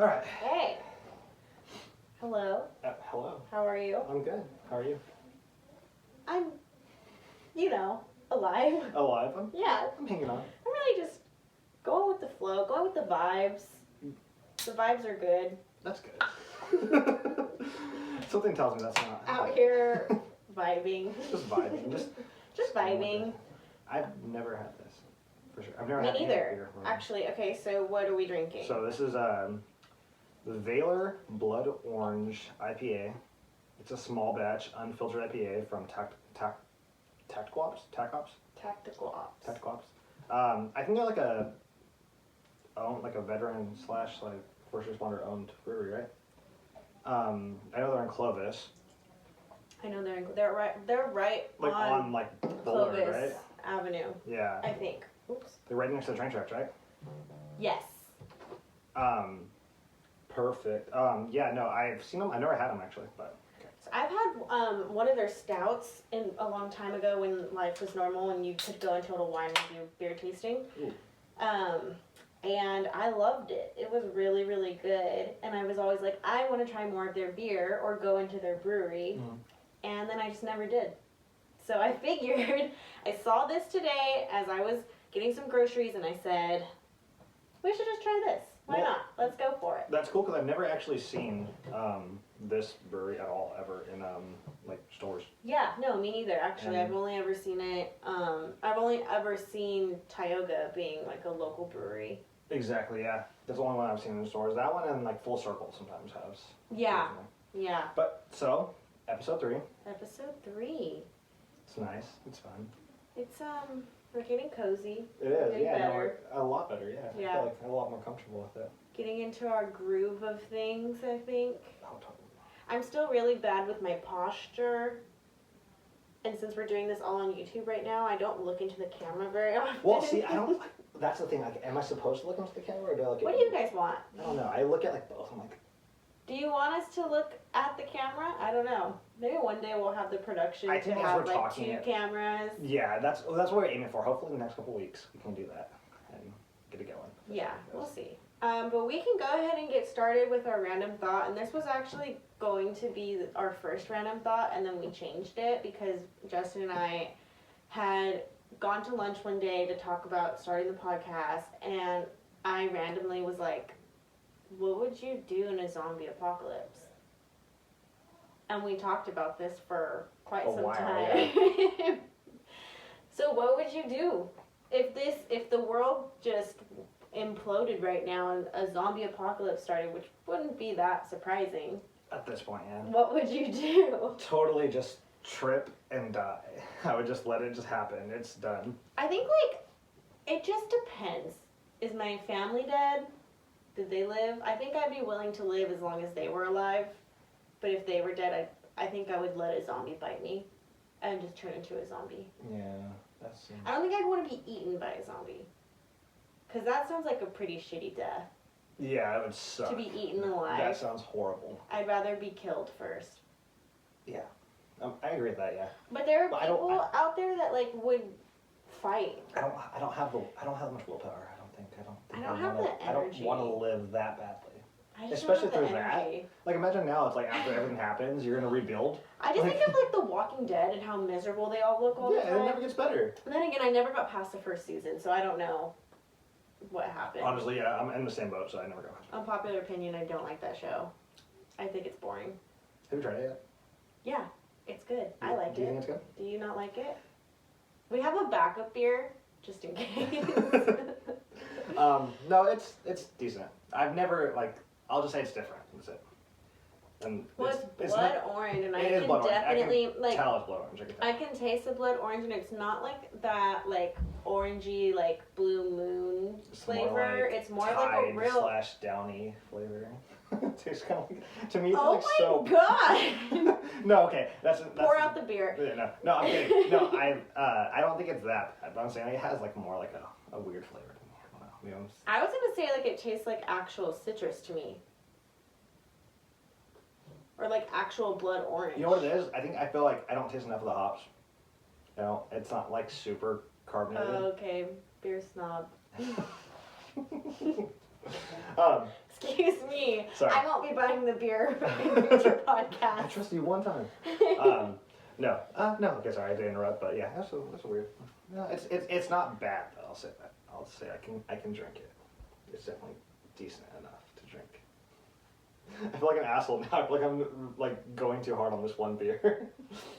All right. Hey. Hello. Hello. How are you? I'm good. How are you? I'm, alive. Alive. Yeah. I'm hanging on. I'm really just going with the flow, going with the vibes. The vibes are good. That's good. Something tells me that's not. Out here vibing. Just vibing. Just vibing. I've never had this, for sure. I've never Me had neither. beer. Actually, okay, so what are we drinking? So this is the Valor Blood Orange IPA. It's a small batch, unfiltered IPA from Tactical Ops. Tactical Ops. I think they're like a veteran / like first responder owned brewery, right? I know they're in Clovis. I know they're right Like on like Boulder, Clovis right? Avenue. Yeah. I think. Oops. They're right next to the train tracks, right? Yes. Perfect. Yeah, no, I've seen them. I never had them actually, but. So I've had one of their stouts a long time ago when life was normal and you could go into Total Wine and do beer tasting. Ooh. And I loved it. It was really, really good. And I was always like, I want to try more of their beer or go into their brewery. Mm. And then I just never did. So I figured, I saw this today as I was getting some groceries and I said, we should just try this. Why not? Let's go for it. That's cool because I've never actually seen this brewery at all ever in like stores. Yeah, no, me neither. Actually, I've only ever seen it. I've only ever seen Tioga being like a local brewery. Exactly. Yeah, that's the only one I've seen in stores. That one and like Full Circle sometimes has. Yeah. Yeah. But so episode 3. Episode 3. It's nice. It's fun. It's we're getting cozy. It is. Getting Yeah. better. No, a lot better. Yeah. Yeah. I feel like I'm a lot more comfortable with it. Getting into our groove of things, I think. Oh, totally. I'm still really bad with my posture. And since we're doing this all on YouTube right now, I don't look into the camera very often. Well, see, I don't. That's the thing. Like, am I supposed to look into the camera or do I look at? What do you guys want? I don't know. I look at like both. I'm like. Do you want us to look at the camera? I don't know. Maybe one day we'll have the production to have like 2 cameras. Yeah, that's what we're aiming for. Hopefully in the next couple of weeks we can do that and get it going. Yeah, we'll see. But we can go ahead and get started with our random thought. And this was actually going to be our first random thought, and then we changed it because Justin and I had gone to lunch one day to talk about starting the podcast, and I randomly was like, what would you do in a zombie apocalypse? And we talked about this for quite some time. Yeah. So what would you do if the world just imploded right now and a zombie apocalypse started, which wouldn't be that surprising. At this point, yeah. What would you do? Totally just trip and die. I would just let it just happen. It's done. I think it just depends. Is my family dead? Did they live? I think I'd be willing to live as long as they were alive. But if they were dead, I think I would let a zombie bite me and just turn into a zombie. Yeah, that's. I don't think I'd want to be eaten by a zombie. Because that sounds like a pretty shitty death. Yeah, it would suck. To be eaten alive. That sounds horrible. I'd rather be killed first. Yeah, I agree with that. Yeah. But there are people out there that would fight. I don't have much willpower. I don't have the energy. I don't want to live that badly. Especially through that. Like imagine now, it's like after everything happens, you're gonna rebuild. I just think of The Walking Dead and how miserable they all look all the time. Yeah, it never gets better. And then again, I never got past the first season, so I don't know what happened. Honestly, yeah, I'm in the same boat, so I never got past it. Unpopular opinion, I don't like that show. I think it's boring. Have you tried it yet? Yeah, it's good. I like it. Do you think it's good? Do you not like it? We have a backup beer, just in case. No, it's decent. I've never I'll just say it's different. That's it. And well, it's blood orange, and I can definitely tell it's blood orange. I can taste the blood orange, and it's not like that orangey blue moon flavor. It's more like a real / Downy flavor. It tastes kind of like, to me, it's oh so. Oh my god! No, okay, that's pour out the beer. No, I'm kidding. No, I don't think it's that bad. But I'm saying it has more like a weird flavor to me. I don't know. I was gonna say it tastes like actual citrus to me. Or actual blood orange. You know what it is? I feel like I don't taste enough of the hops. You know, it's not super carbonated. Oh, okay, beer snob. Excuse me. Sorry. I won't be buying the beer in future I podcasts. trust you one time. No. No. Okay, sorry, I did interrupt, but yeah, that's weird. No, it's not bad though. I'll say that. I'll say I can drink it. It's definitely decent enough to drink. I feel like an asshole now. I feel like I'm like going too hard on this one beer.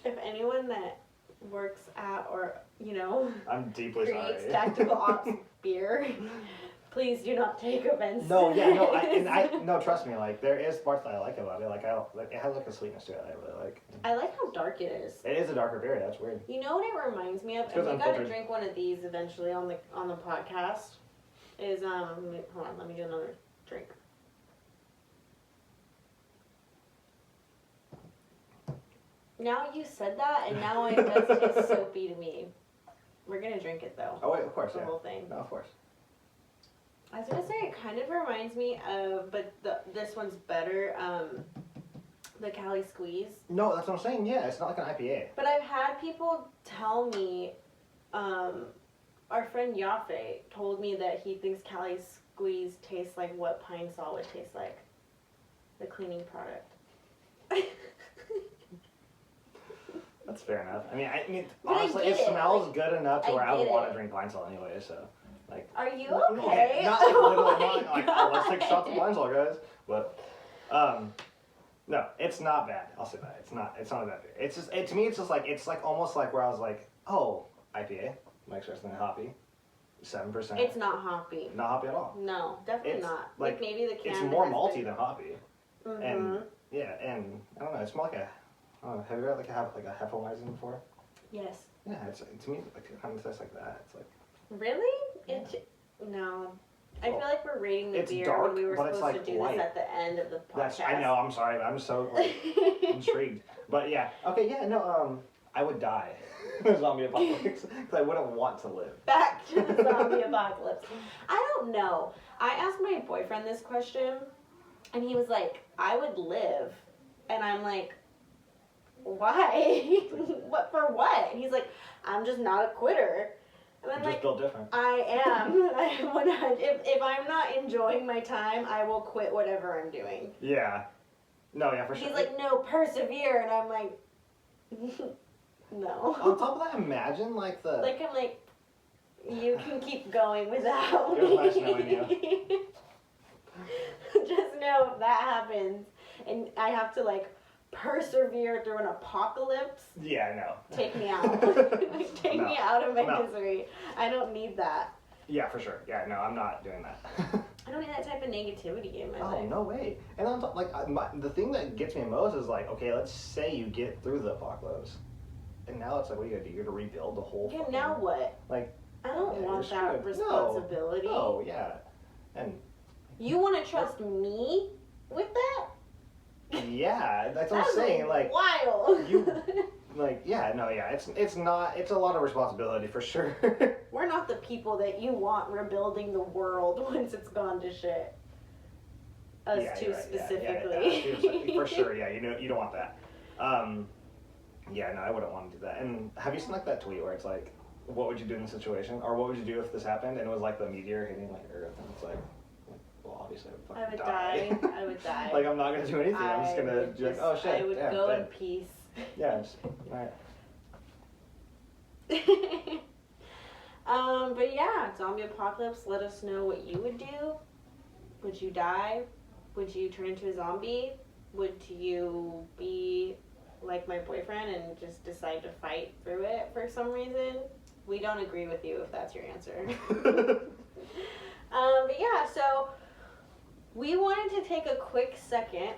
If anyone that works at or I'm deeply creates sorry. tactical ops beer, please do not take offense. No, yeah, no, no. Trust me. Like there is parts that I like about it. Like it has like a sweetness to it. I really like. I like how dark it is. It is a darker beer. That's weird. You know what it reminds me of? It's And we 'cause gotta unfiltered. drink one of these eventually on the podcast. Is hold on, let me do another drink. Now you said that, and now it does taste soapy to me. We're gonna drink it though. Oh wait, of course, The yeah. whole thing. No, of course. I was gonna say it kind of reminds me of, but this one's better. The Cali Squeeze. No, that's what I'm saying. Yeah, it's not like an IPA. But I've had people tell me, our friend Yafe told me that he thinks Cali Squeeze tastes like what Pine Sol would taste like. The cleaning product. That's fair enough. I mean, But I honestly, get it it, smells like, good enough to I where I would get want it. to drink Pine Sol anyway. So, like. Are you No, okay? not like Oh literally, my not like oh, let's take shots of God. Pine Sol, guys. But, no, it's not bad. I'll say that. It's not a bad beer. It's just to me, it's like almost like where I was like, oh, IPA, like something hoppy, 7%. It's not hoppy. Not hoppy at all. No, definitely It's, not. like, Maybe the can. It's more malty than hoppy. Mm-hmm. And yeah, and I don't know. It's more like I don't know, have you ever have a Hefeweizen before? Yes. Yeah, it's to me like it kind of tastes like that. It's like Really? Yeah. No. I Well, feel like we're rating the it's beer dark, when we were but it's, supposed like, to do light. this at the end of the podcast. I know. I'm sorry. I'm so like intrigued. But yeah. Okay. Yeah. No. I would die in a zombie apocalypse because I wouldn't want to live. Back to the zombie apocalypse. I don't know. I asked my boyfriend this question, and he was like, "I would live," and I'm like, "Why? What for? What?" And he's like, "I'm just not a quitter." And I'm I'm just like, built different. I am. If I'm not enjoying my time, I will quit whatever I'm doing. Yeah. No. Yeah. For sure. He's like, no, persevere, and I'm like, no. On top of that, imagine like the. Like I'm like, you can keep going without It was nice me. knowing you. Just know if that happens, and I have to like persevere through an apocalypse. Yeah. No. Take me out. Like, take No. me out of my No. misery. I don't need that. Yeah. For sure. Yeah. No. I'm not doing that. I don't need that type of negativity in my Oh, life. no way. And on top, like, the thing that gets me most is like, okay, let's say you get through the apocalypse. And now it's like, what are you gonna do? You're gonna rebuild the whole Yeah, fucking- now what? Like, I don't yeah, want you're that screwed. responsibility. Oh, yeah. And, You want to trust me with that? yeah, that's what I'm That's saying. Like, wild. yeah, no, yeah, it's not, it's a lot of responsibility for sure. We're not the people that you want rebuilding the world once it's gone to shit. Us Yeah, two you're right. specifically. Yeah, for sure, yeah, you don't want that. Yeah, no, I wouldn't want to do that. And have you seen like that tweet where it's like, what would you do in this situation? Or what would you do if this happened? And it was like the meteor hitting like Earth, and it's like well, obviously I would fucking I would die. Like I'm not gonna do anything. I'm just gonna be like, oh shit, I would damn, go in dead. peace. Yeah, just, alright. But yeah, zombie apocalypse. Let us know what you would do. Would you die? Would you turn into a zombie? Would you be like my boyfriend and just decide to fight through it for some reason? We don't agree with you if that's your answer. But yeah, so we wanted to take a quick second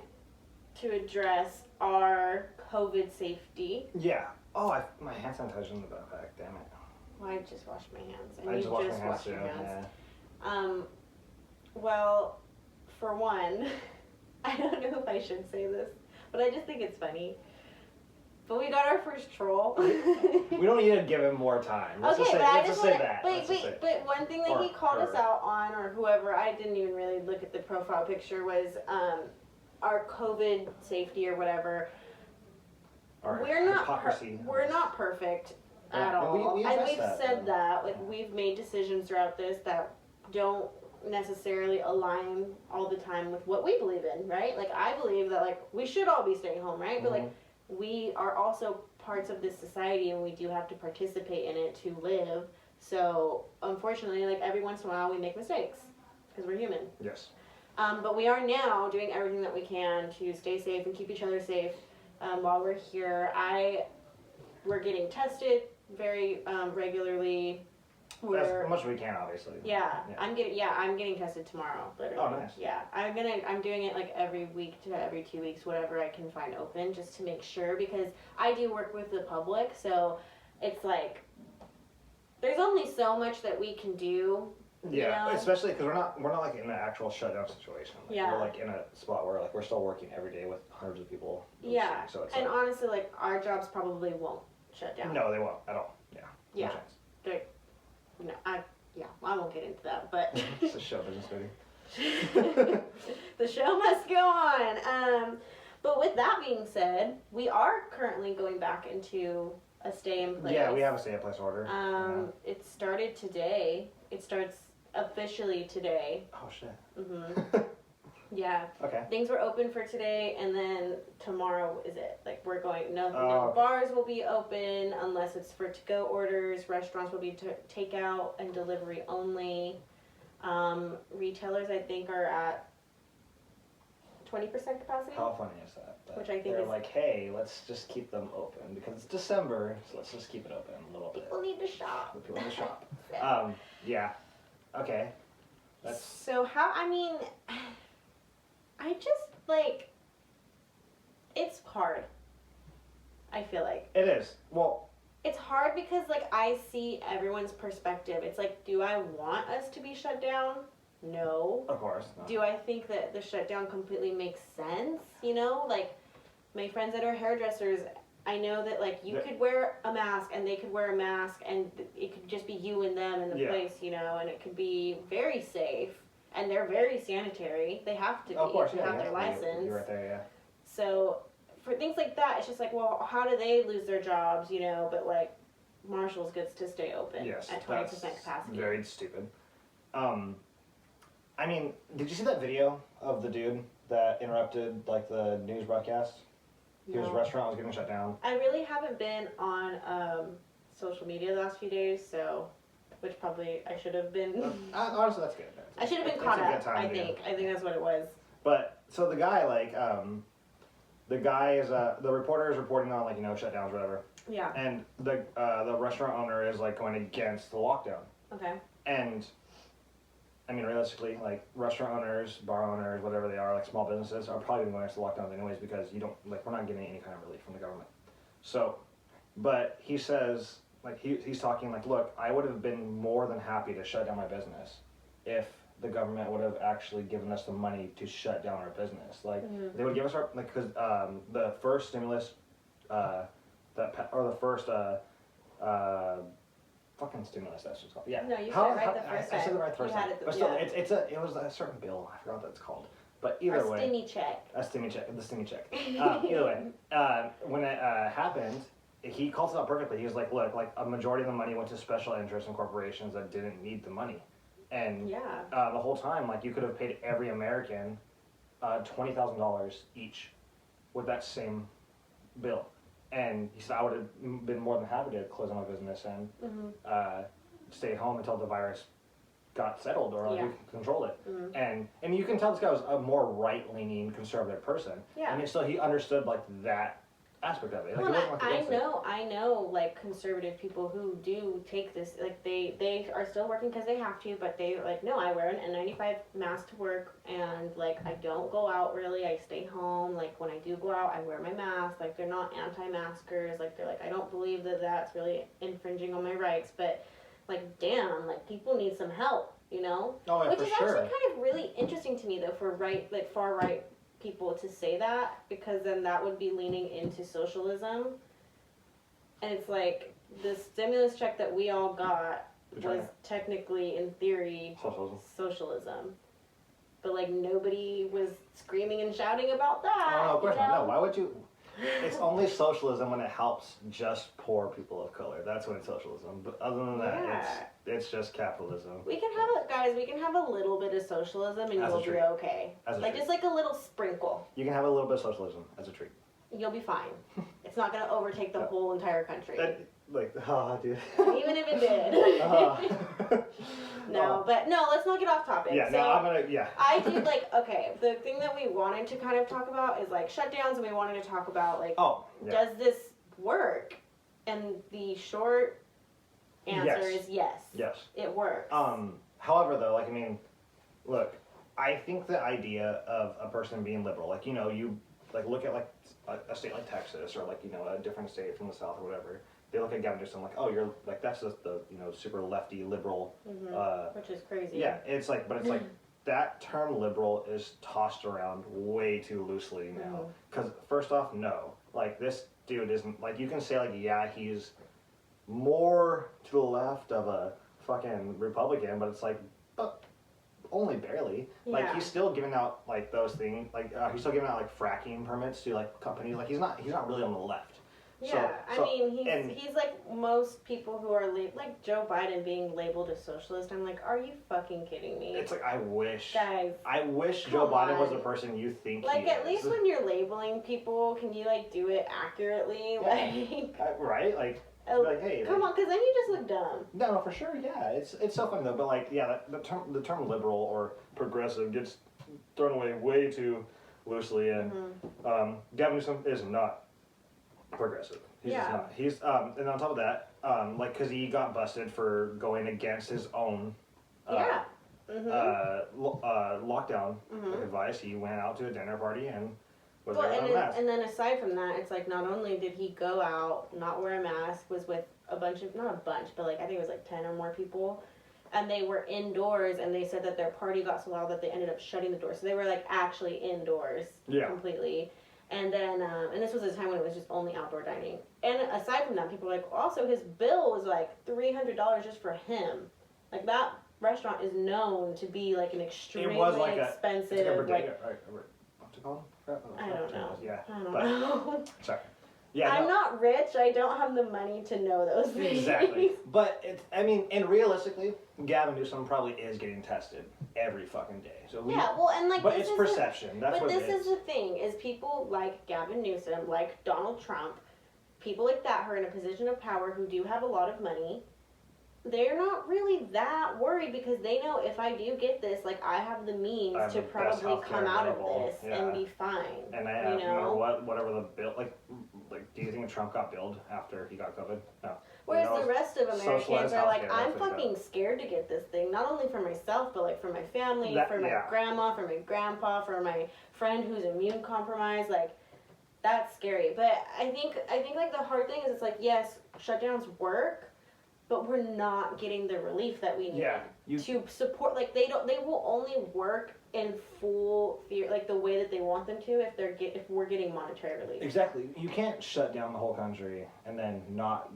to address our COVID safety. Yeah. Oh, my hand sanitizer in the backpack. Damn it. Well, I just washed my hands, and I you just washed my hands washed too. your hands. Yeah. Well, for one, I don't know if I should say this, but I just think it's funny. But we got our first troll. We don't need to give him more time. Let's just say, let's just say that. Let's just say. But one thing that Or he called us her. out on, or whoever, I didn't even really look at the profile picture, was our COVID safety or whatever. Or We're not hypocrisy. we're not perfect Yeah, at and we all, and addressed we've that, said though. that. Like we've made decisions throughout this that don't necessarily align all the time with what we believe in, right? Like, I believe that, like, we should all be staying home, right? But, like, we are also parts of this society, and we do have to participate in it to live. So, unfortunately, like, every once in a while we make mistakes, because we're human. Yes. But we are now doing everything that we can to stay safe and keep each other safe while we're here. We're getting tested very regularly. As much as we can, obviously. Yeah, I'm getting tested tomorrow. Literally. Oh, nice. Yeah, I'm doing it like every week to every 2 weeks, whatever I can find open, just to make sure, because I do work with the public, so it's like there's only so much that we can do. Yeah, you know? especially because we're not like in an actual shutdown situation. Like, Yeah. We're like in a spot where like we're still working every day with hundreds of people. Yeah. So it's and like, honestly, like, our jobs probably won't shut down. no, they won't at all. Yeah. Yeah. No chance. No, I won't get into that, but It's a show business, baby. the show must go on. But with that being said, we are currently going back into a stay-in-place. Yeah, we have a stay-in-place order. It started today. It starts officially today. Oh shit. Yeah. Okay. Things were open for today, and then tomorrow is it. Like, we're going, no okay. bars will be open unless it's for to-go orders. Restaurants will be takeout and delivery only. Retailers, I think, are at 20% capacity. How funny is that? Which I think they're is, like, hey, let's just keep them open because it's December, so let's just keep it open a little bit. people need to shop. People need to shop. Yeah. Okay. So I just, like, it's hard. I feel like. It is. Well, it's hard because, like, I see everyone's perspective. It's like, do I want us to be shut down? No. Of course. No. Do I think that the shutdown completely makes sense? You know, like, my friends that are hairdressers, I know that, like, you could wear a mask and they could wear a mask and it could just be you and them in the place, you know, and it could be very safe. And they're very sanitary. They have to be. Of course, to have their license. You're right there, yeah. So, for things like that, it's just like, well, how do they lose their jobs, you know? But, like, Marshall's gets to stay open at 20% capacity. Very stupid. I mean, did you see that video of the dude that interrupted, like, the news broadcast? His restaurant was getting shut down. I really haven't been on social media the last few days, so, which probably I should have been. Honestly, that's good. I should have been caught up, I think. I think that's what it was. But, so the guy, like, the reporter is reporting on, like, you know, shutdowns or whatever. Yeah. And the restaurant owner is, like, going against the lockdown. Okay. And, I mean, realistically, like, restaurant owners, bar owners, whatever they are, like, small businesses, are probably going against the lockdowns anyways because you don't, like, we're not getting any kind of relief from the government. So, but he says, like, he's talking, like, look, I would have been more than happy to shut down my business if the government would have actually given us the money to shut down our business. Like, they would give us our, like, because the first stimulus, fucking stimulus, that's what it's called. Yeah. No, you said it right the first time. I said it right the first time. But still, it was a certain bill. I forgot what it's called. But either way. A stimmy check. The stimmy check. Either way, when it happened, he called it out perfectly. He was like, look, like, a majority of the money went to special interests and corporations that didn't need the money. And the whole time, like, you could have paid every American $20,000 each with that same bill. And he said, I would have been more than happy to close down my business and stay home until the virus got settled or like, we could control it. And you can tell this guy was a more right-leaning conservative person. Yeah. I mean, so he understood, like, that aspect of it. Like, well, I know, like, conservative people who do take this, like, they are still working because they have to, but they, like, no, I wear an N95 mask to work, and, like, I don't go out really, I stay home, like, when I do go out, I wear my mask, like, they're not anti-maskers, like, they're like, I don't believe that that's really infringing on my rights, but, like, damn, like, people need some help, you know? Oh, yeah, which for is sure. actually kind of really interesting to me, though, for far right people to say that, because then that would be leaning into socialism. And it's like, the stimulus check that we all got was technically, in theory, socialism. But, like, nobody was screaming and shouting about that. Oh, no, of course not. No, why would you? It's only socialism when it helps just poor people of color. That's when it's socialism. But other than that, it's just capitalism. We can have guys. We can have a little bit of socialism, and you'll be okay. Like just like a little sprinkle. You can have a little bit of socialism as a treat. You'll be fine. It's not gonna overtake the whole entire country. Dude. Even if it did. No, but no, let's not get off topic. Yeah, so no, I do the thing that we wanted to kind of talk about is like shutdowns, and we wanted to talk about like, does this work? And the short answer is yes. Yes. It works. However, though, like, I mean, look, I think the idea of a person being liberal, like, you know, you like look at like a state like Texas or like, you know, a different state from the South or whatever. They look at Gavin Newsom like, oh, you're like, that's just the, you know, super lefty liberal. Which is crazy. Yeah, it's like, but it's like that term liberal is tossed around way too loosely now. Because first off, no, like this dude isn't like, you can say like, yeah, he's more to the left of a fucking Republican, but it's like, but only barely. Like he's still giving out like those things, like he's still giving out like fracking permits to like companies. Like he's not really on the left. Yeah, I mean, he's like most people who are like Joe Biden being labeled a socialist. I'm like, are you fucking kidding me? It's like, I wish Joe Biden was the person you think like he at is. least when you're labeling people, can you like do it accurately? Like right? Like, hey, come on, because then you just look dumb. No, for sure, yeah. It's so funny though, but like, yeah, the term liberal or progressive gets thrown away way too loosely, and Gavin Newsom is not progressive. He's just not. He's and on top of that, like, because he got busted for going against his own lockdown advice. He went out to a dinner party and was wearing a mask. And then aside from that, it's like not only did he go out, not wear a mask, was with a bunch of, not a bunch, but like I think it was like 10 or more people, and they were indoors, and they said that their party got so loud that they ended up shutting the door. So they were like actually indoors completely. And then, and this was a time when it was just only outdoor dining. And aside from that, people were like, also his bill was like $300 just for him. Like that restaurant is known to be like an extremely expensive. It's like what's it called? I don't know. Yeah. I don't know. Sorry. Yeah, I'm not rich. I don't have the money to know those things. Exactly. But and realistically, Gavin Newsom probably is getting tested every fucking day. So but it's perception. That's what it is. But this is the thing: is people like Gavin Newsom, like Donald Trump, people like that who are in a position of power who do have a lot of money. They're not really that worried because they know if I do get this, like I have the means to probably come out of this and be fine. And I have, whatever the bill, like, do you think Trump got billed after he got COVID? No. Whereas the rest of Americans are like, I'm fucking scared to get this thing, not only for myself, but like for my family, for my grandma, for my grandpa, for my friend who's immune compromised. Like, that's scary. But I think like the hard thing is it's like, yes, shutdowns work, but we're not getting the relief that we need to support. Like they will only work in full fear, like the way that they want them to, if we're getting monetary relief. Exactly. You can't shut down the whole country and then not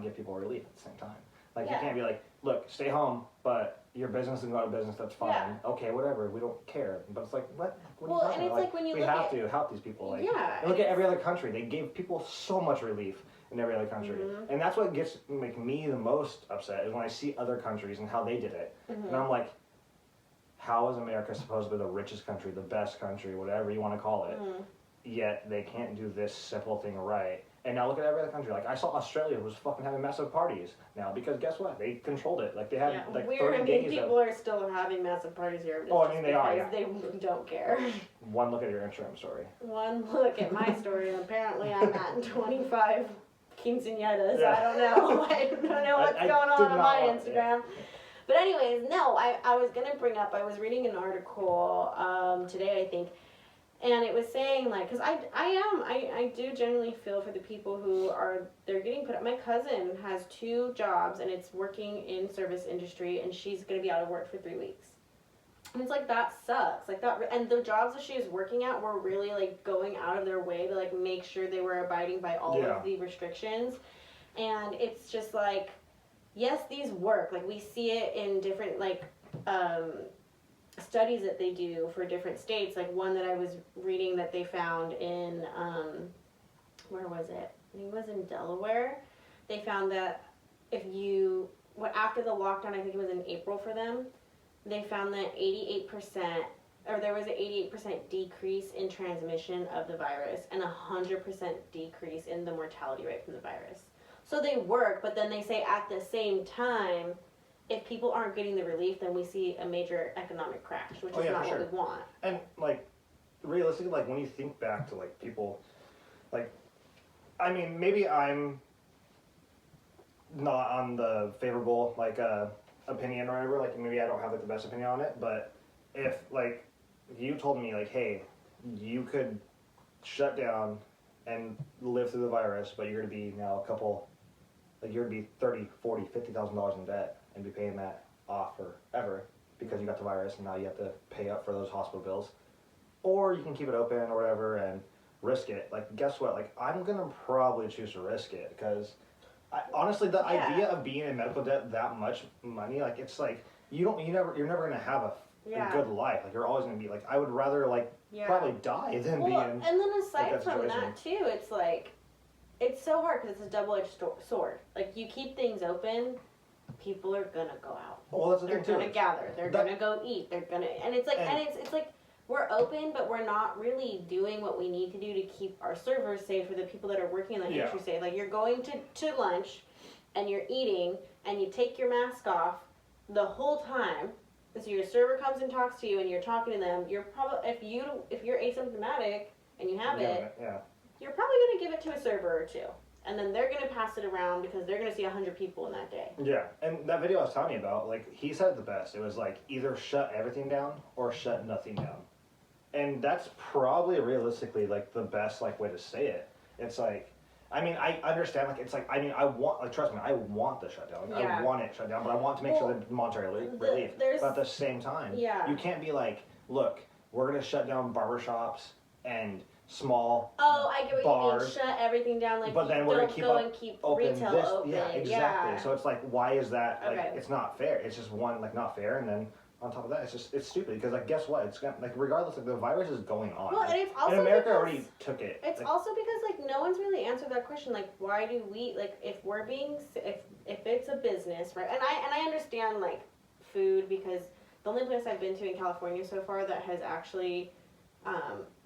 give people relief at the same time. Like you can't be like, look, stay home, but your business can go out of business. That's fine. Yeah. Okay, whatever. We don't care. But it's like, what are you talking about? Like when you we have to help these people. Like, and look at every other country. They gave people so much relief in every other country, and that's what gets me the most upset is when I see other countries and how they did it, and I'm like, how is America supposed to be the richest country, the best country, whatever you want to call it, yet they can't do this simple thing right? And now look at every other country. Like I saw Australia was fucking having massive parties now because guess what? They controlled it. Like they had like 30 days. People are still having massive parties here. Oh, I mean they are. Yeah. They don't care. One look at your Instagram story. One look at my story, and apparently I'm at 25 quinceañeras. I don't know. I don't know what's going on my Instagram. Yeah. But anyways, no, I was going to bring up, I was reading an article today, I think, and it was saying, like, because I do generally feel for the people who they're getting put up. My cousin has 2 jobs, and it's working in service industry, and she's going to be out of work for 3 weeks. And it's like, that sucks. Like, that, and the jobs that she was working at were really, like, going out of their way to, like, make sure they were abiding by all of the restrictions. And it's just, like, yes, these work. Like, we see it in different, like, studies that they do for different states. Like one that I was reading that they found in, where was it? I think it was in Delaware. They found that after the lockdown, I think it was in April for them, they found that 88%, or there was an 88% decrease in transmission of the virus and 100% decrease in the mortality rate from the virus. So they work, but then they say at the same time, if people aren't getting the relief, then we see a major economic crash, which is not what we want. And like, realistically, like when you think back to like people, like, I mean, maybe I'm not on the favorable like opinion or whatever. Like maybe I don't have like the best opinion on it, but if like you told me like, hey, you could shut down and live through the virus, but you're gonna be now you're gonna be $30,000, $40,000, $50,000 in debt and be paying that off forever because you got the virus and now you have to pay up for those hospital bills, or you can keep it open or whatever and risk it. Like, guess what? Like, I'm gonna probably choose to risk it because honestly, the idea of being in medical debt that much money, like, it's like you're never gonna have a good life. Like, you're always gonna be like, I would rather like probably die than be in. And then aside like, from that too, it's like it's so hard because it's a double-edged sword. Like, you keep things open, people are gonna go out. Well, that's the thing too. They're gonna gather. They're gonna go eat. They're gonna, and it's like, and it's like we're open, but we're not really doing what we need to do to keep our servers safe for the people that are working in the industry safe. Like, you're going to lunch, and you're eating, and you take your mask off the whole time. So your server comes and talks to you, and you're talking to them. You're probably if you're asymptomatic and you have it, you're probably gonna give it to a server or two. And then they're going to pass it around because they're going to see 100 people in that day. Yeah, and that video I was telling you about, like, he said it the best. It was like, either shut everything down or shut nothing down. And that's probably realistically, like, the best, like, way to say it. It's like, I mean, I understand, like, it's like, I mean, I want, like, trust me, I want the shutdown. Like, I want it shut down, but I want to make sure that monetary relief. But at the same time, you can't be like, look, we're going to shut down barbershops and small I get what bars, you mean. Shut everything down, like, but then we're gonna keep retail open. Yeah, exactly. So it's like, why is that? Like, it's not fair. It's just one, like, not fair, and then on top of that, it's stupid because, like, guess what? It's gonna, like, regardless, like, the virus is going on. Well, and it's also and America already took it. It's like, also because, like, no one's really answered that question. Like, why do we, like, if we're being, if it's a business, right? And I understand, like, food, because the only place I've been to in California so far that has actually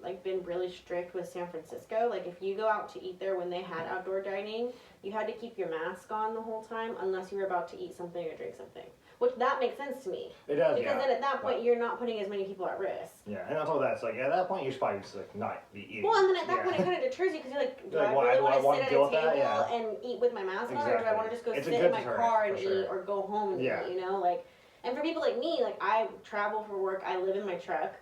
like, been really strict with San Francisco. Like, if you go out to eat there when they had outdoor dining, you had to keep your mask on the whole time unless you were about to eat something or drink something. Which, that makes sense to me. It does, because then at that point, you're not putting as many people at risk. Yeah, and on top of that, it's like, at that point, you should probably just, like, not be eating. Well, and then at that point, it kind of deters you because you're like, do I really want to sit at a table and eat with my mask on, or do I want to just go sit in my car and eat, or go home and eat, you know? Like, and for people like me, like, I travel for work, I live in my truck,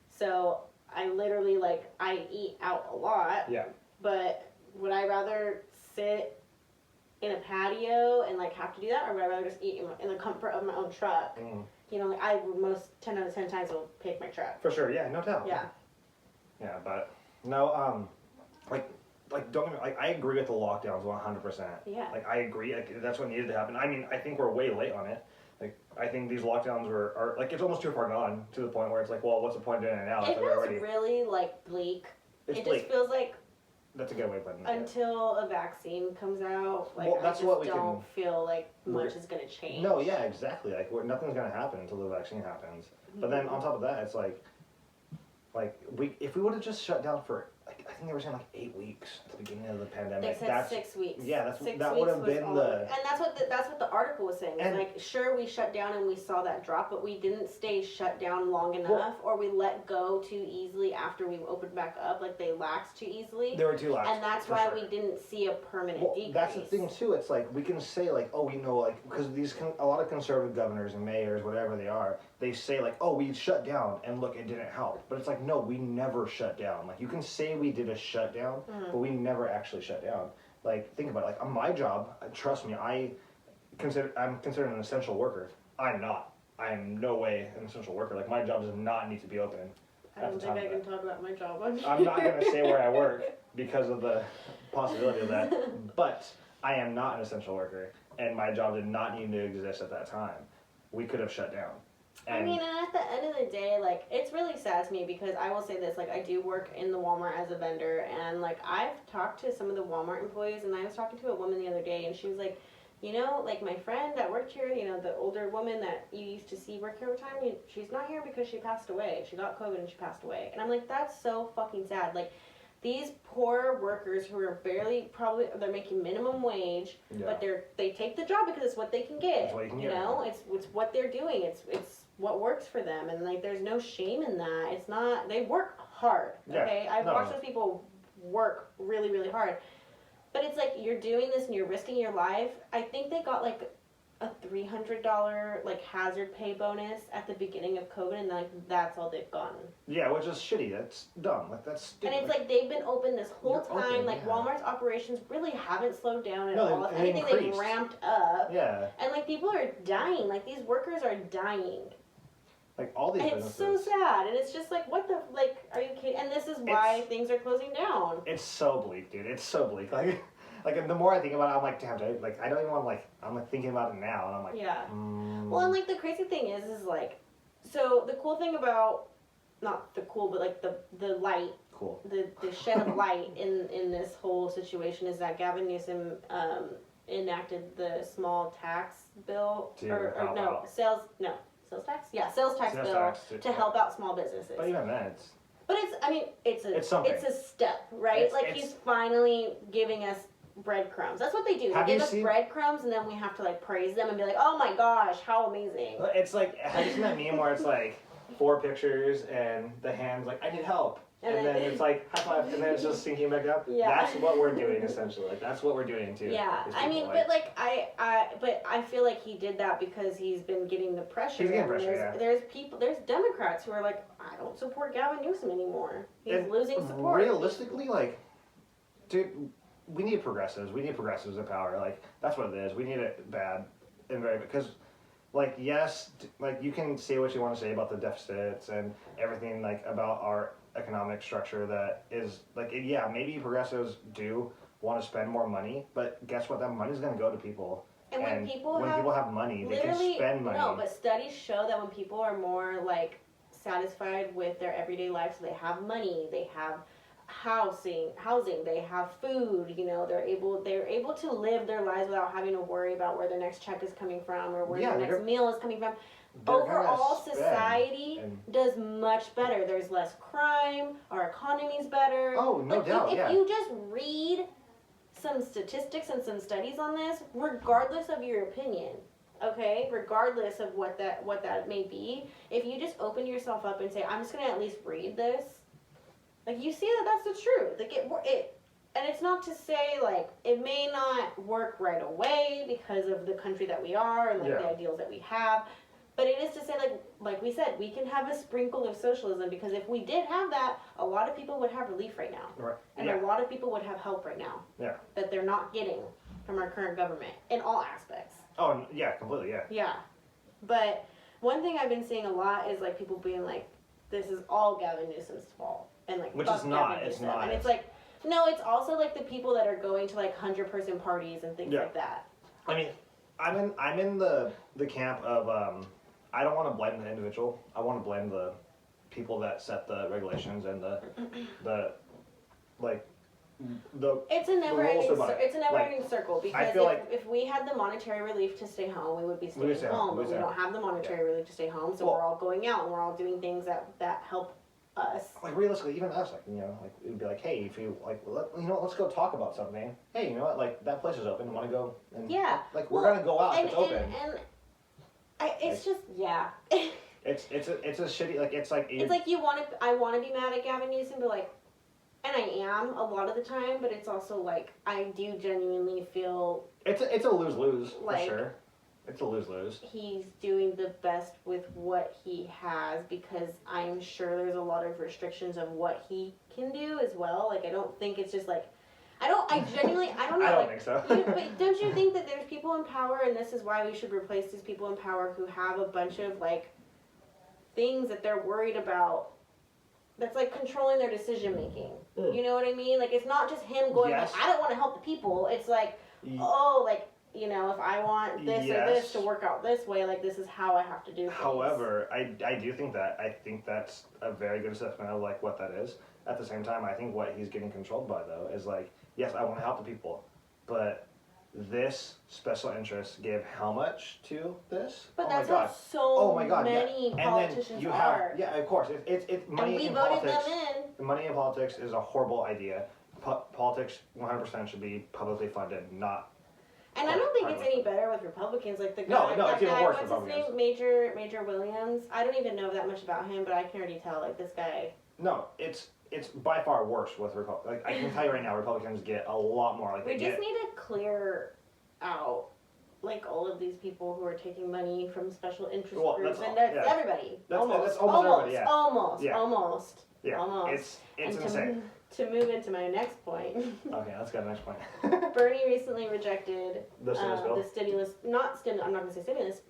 so I literally, like, I eat out a lot. Yeah. But would I rather sit in a patio and, like, have to do that, or would I rather just eat in the comfort of my own truck? You know, like, I would 10 out of 10 times will pick my truck. For sure, yeah, no doubt. Yeah. Yeah, but no, like don't get me, like, I agree with the lockdowns 100%. Yeah. Like, I agree, like, that's what needed to happen. I mean, I think we're way late on it. Like, I think these lockdowns are like, it's almost too far gone to the point where it's like, well, what's the point of doing it now? It feels really, like, bleak. It just feels like, that's a good way of putting it. Until a vaccine comes out, like, well, that's I just don't feel like much is going to change. No, yeah, exactly. Like, nothing's going to happen until the vaccine happens. But then on top of that, it's like if we would have just shut down for, like, I think they were saying, like, 8 weeks at the beginning of the pandemic. They said 6 weeks. Yeah, that would have been and that's what the article was saying. And, like, sure, we shut down and we saw that drop, but we didn't stay shut down long enough, or we let go too easily after we opened back up. Like, they laxed too easily. They were too lax. And that's why we didn't see a permanent decrease. That's the thing too. It's like, we can say, like, oh, we know, like, because a lot of conservative governors and mayors, whatever they are, they say, like, oh, we shut down and look, it didn't help. But it's like, no, we never shut down. Like, you can say we did a shutdown, but we never actually shut down. Like, think about it. Like, on my job, trust me, I'm considered an essential worker. I'm not. I am no way an essential worker. Like, my job does not need to be open. I don't think I can talk about my job. I'm not going to say where I work because of the possibility of that. But I am not an essential worker, and my job did not need to exist at that time. We could have shut down. And I mean, and at the end of the day, like, it's really sad to me because I will say this, like, I do work in the Walmart as a vendor, and, like, I've talked to some of the Walmart employees, and I was talking to a woman the other day, and she was like, you know, like, my friend that worked here, you know, the older woman that you used to see work here all the time, she's not here because she passed away. She got COVID and she passed away. And I'm like, that's so fucking sad. Like, these poor workers who are barely, probably, they're making minimum wage, but they take the job because it's what they can get. It's what you can you get. know, it's what they're doing. It's what works for them, and like, there's no shame in that. It's not. They work hard. Okay, I've watched those people work really, really hard. But it's like, you're doing this and you're risking your life. I think they got like a $300 like hazard pay bonus at the beginning of COVID, and like, that's all they've gotten. Yeah, which is shitty. That's dumb. Like, that's stupid. And it's like they've been open this whole You're time. open, like, yeah. Walmart's operations really haven't slowed down at No, all. If they anything, they've increased. ramped up. Yeah. And like, people are dying. Like, these workers are dying. Like, all these And it's businesses. so sad. And it's just like, what the, like, are you kidding? And this is why things are closing down. It's so bleak, dude. It's so bleak. Like the more I think about it, I'm like, damn, dude. Like, I don't even want to, like, I'm like thinking about it now, and I'm like, Yeah. Well, and like, the crazy thing is like, so the cool thing about, not the cool, but like the light, cool. the shed of light in this whole situation is that Gavin Newsom enacted the small tax bill, sales tax? Yeah, sales tax bill to help out small businesses. But even then, It's something. It's a step, right? He's finally giving us breadcrumbs. That's what they do. They give us breadcrumbs, and then we have to like praise them and be like, "Oh my gosh, how amazing!" It's like, have you seen that meme where it's like 4 pictures and the hands like, "I need help," and then it's like high five, and then it's just sinking back up. Yeah. That's what we're doing essentially. Like, that's what we're doing too. Yeah, I mean, but like I feel like he did that because he's been getting the pressure. He's getting pressure. There's Democrats who are like, I don't support Gavin Newsom anymore. He's losing support. Realistically, like, dude, we need progressives. We need progressives in power. Like, that's what it is. We need it bad and very, because, like, yes, like, you can say what you want to say about the deficits and everything, like, about our economic structure that is, like, yeah, maybe progressives do want to spend more money, but guess what? That money's going to go to people. And when people have money, they can spend money. No, but studies show that when people are more, like, satisfied with their everyday life, so they have money, they have housing, they have food, you know, they're able to live their lives without having to worry about where their next check is coming from or where their next meal is coming from. Overall, society does much better. There's less crime, our economy's better. Oh, no doubt, if you just read some statistics and some studies on this, regardless of your opinion, okay, regardless of what that may be, if you just open yourself up and say, I'm just gonna at least read this, like, you see that that's the truth. Like, and it's not to say, like, it may not work right away because of the country that we are and, like, the ideals that we have, but it is to say, like we said, we can have a sprinkle of socialism, because if we did have that, a lot of people would have relief right now. Right. And a lot of people would have help right now. Yeah. That they're not getting from our current government in all aspects. Oh, yeah, completely, yeah. Yeah. But one thing I've been seeing a lot is, like, people being like, this is all Gavin Newsom's fault. And, like, which is not. It's not. And it's like, no, it's also, like, the people that are going to, like, 100-person parties and things like that. I mean, I'm in the camp of, I don't want to blame the individual. I want to blame the people that set the regulations and the it's a never-ending circle, because if we had the monetary relief to stay home, we would be staying home, but we don't have the monetary relief to stay home, so we're all going out and we're all doing things that help us. Like, realistically, even us, like, you know, like, it'd be like, hey, if you, like, let's go talk about something. Hey, you know what, like, that place is open, want to go? And, like, we're gonna go out, it's open. It's just, It's a shitty, like, it's like I want to be mad at Gavin Newsom, but, like, and I am a lot of the time, but it's also, like, I do genuinely feel... It's a lose-lose, like, for sure. It's a lose-lose. He's doing the best with what he has, because I'm sure there's a lot of restrictions of what he can do as well. Like, I don't think it's just, like... I don't know. I don't think so. But don't you think that there's people in power, and this is why we should replace these people in power who have a bunch of, like, things that they're worried about that's, like, controlling their decision making. You know what I mean? Like, it's not just him going, like, I don't want to help the people. It's like, you know, if I want this or Yes. this to work out this way, like this is how I have to do things. However, I do think that. I think that's a very good assessment of like what that is. At the same time, I think what he's getting controlled by though is like, yes, I want to help the people, but this special interest gave how much to this? But oh that's my how God. so Oh my God, many yeah. politicians And then you are. have, yeah, of course, it's money And we in voted politics. them in. Money in politics is a horrible idea. Politics 100% should be publicly funded, not. And I don't think it's any better with Republicans. Like the guy, No, that it's even guy, worse what's with his name? Major Williams. I don't even know that much about him, but I can already tell. Like this guy. No, it's by far worse with Republicans. Like I can tell you right now, Republicans get a lot more. Like We just need to clear out like all of these people who are taking money from special interest groups, and that's everybody. That's almost everybody, yeah. almost. Yeah, Almost. it's And insane. To move into my next point, Okay, let's go to the next point. Bernie recently rejected The stimulus bill? the stimulus, I'm not going to say stimulus,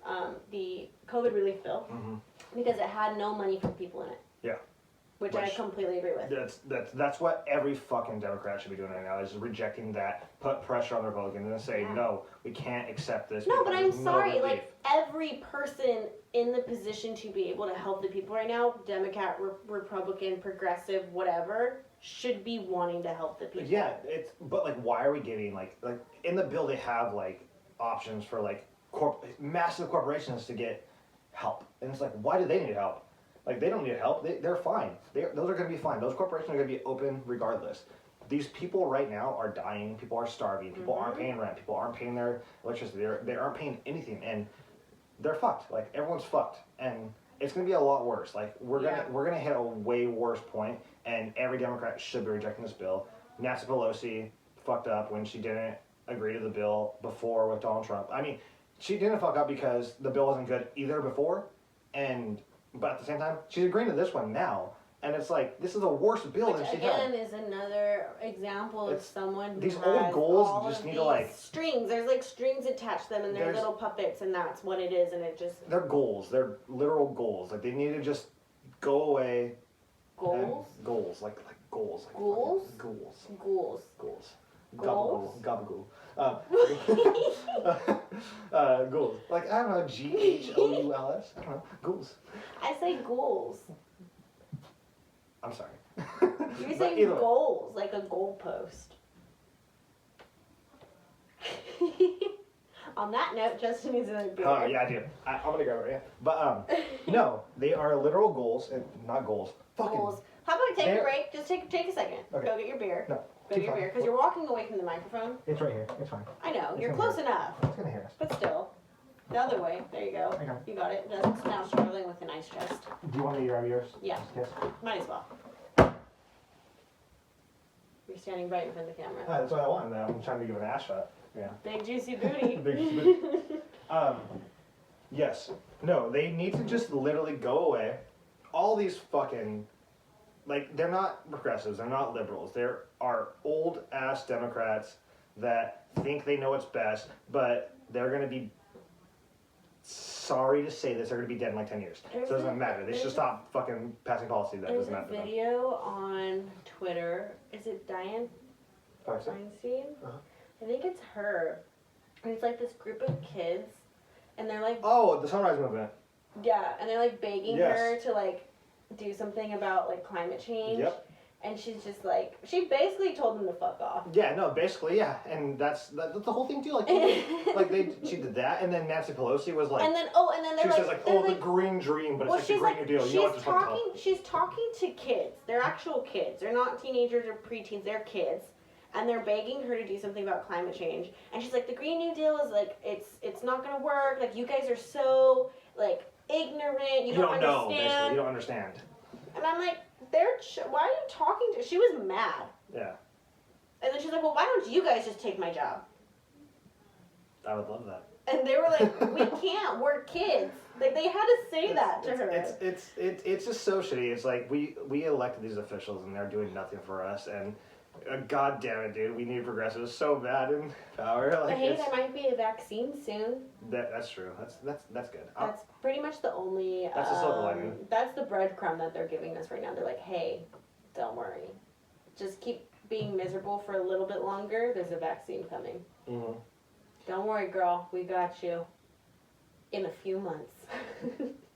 the COVID relief bill, Mm-hmm. because it had no money for people in it. Yeah. Which I completely agree with. That's what every fucking Democrat should be doing right now, is rejecting that, put pressure on the Republicans and say, no, we can't accept this. No, but because I'm there's sorry, no relief. like every person in the position to be able to help the people right now, Democrat, Republican, progressive, whatever, should be wanting to help the people. Yeah, but like, why are we giving like in the bill they have like options for like massive corporations to get help, and it's like, why do they need help? Like they don't need help. They're fine. Those are going to be fine. Those corporations are going to be open regardless. These people right now are dying. People are starving. People aren't paying rent. People aren't paying their electricity. They aren't paying anything, and they're fucked. Like everyone's fucked, and it's going to be a lot worse. Like we're gonna hit a way worse point, and every Democrat should be rejecting this bill. Nancy Pelosi fucked up when she didn't agree to the bill before with Donald Trump. I mean, she didn't fuck up because the bill wasn't good either before, but at the same time, she's agreeing to this one now. And it's like, this is a worse bill than she had. Again, is another example of someone who these has old goals all just of need these to like strings. There's like strings attached to them, and they're little puppets, and that's what it is. And it just they're goals. They're literal goals. Like they need to just go away. goals. Goals like goals. Like Goals? Goals. Goals. Goals. Goals? Gabagool. Goals. Like I don't know. GHOULS. I don't know. Goals. I say goals. I'm sorry. You're saying goals, like a goalpost. On that note, Justin needs another beer. Oh, yeah, I do. I'm gonna go right here. But, no, they are literal goals, and not goals. Fucking. Goals. How about we take a break? Just take a second. Okay. Go get your beer. No. Go get your beer, because you're walking away from the microphone. It's right here. It's fine. I know, you're close enough. It's gonna hear us. But still. The other way. There you go. Okay. You got it. Justin's now struggling with an ice chest. Do you want me to grab yours? Yeah. Yes. Might as well. You're standing right in front of the camera. That's what I want. I'm trying to give an ass shot. Yeah. Big juicy booty. Big juicy Yes. No, they need to just literally go away. All these fucking, like, they're not progressives. They're not liberals. There are old-ass Democrats that think they know what's best, but they're going to be, sorry to say this, they're going to be dead in like 10 years. So it doesn't matter. They should stop fucking passing policy that There's doesn't a matter. video on Twitter. Is it Diane Feinstein? Uh-huh. I think it's her. And it's like this group of kids, and they're like, Oh, the Sunrise Movement. yeah, and they're like begging Yes. her to like do something about like climate change. Yep. And she's just like, she basically told them to fuck off. Yeah, no, basically, yeah, and that's the whole thing too. Like, she did that, and then Nancy Pelosi was like, and then she they're says like, they're oh, the Green Dream, but it's like the Green New Deal. You know what the fuck she's talking to kids. They're actual kids. They're not teenagers or preteens. They're kids, and they're begging her to do something about climate change. And she's like, the Green New Deal is like, it's not gonna work. Like, you guys are so like ignorant. You don't know, understand. basically, you don't understand. And I'm like, why are you talking to? She was mad. Yeah, And then she's like, well, why don't you guys just take my job? I would love that. And they were like, we can't. We're kids. Like, they had to say that to her. It's just so shitty. It's like we elected these officials and they're doing nothing for us. And god damn it, dude, we need progressives so bad in power. Like, But hey, there might be a vaccine soon. That's true. That's good. That's pretty much the only. That's the silver lining. That's the breadcrumb that they're giving us right now. They're like, hey, don't worry, just keep being miserable for a little bit longer. There's a vaccine coming. Mm-hmm. Don't worry, girl. We got you. In a few months.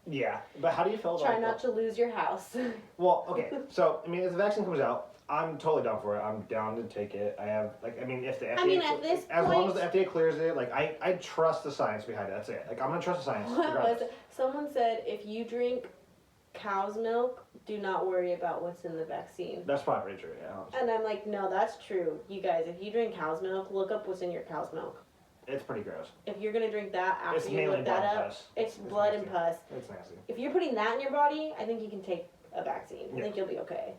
Yeah, but how do you feel about Try not to lose your house. Well, okay, so, I mean, if the vaccine comes out, I'm totally down for it. I'm down to take it. I have, like, I mean, if the FDA... I mean, at this as long as point- the FDA clears it, like, I trust the science behind it. That's it. Like, I'm gonna trust the science. What was regardless. it? Someone said if you drink cow's milk, do not worry about what's in the vaccine. That's probably pretty true, yeah. And I'm like, no, that's true. You guys, if you drink cow's milk, look up what's in your cow's milk. It's pretty gross. If you're gonna drink that It's after you mainly look blood that and up, pus. it's blood and nasty. pus. It's nasty. If you're putting that in your body, I think you can take a vaccine. I Yeah. think you'll be okay.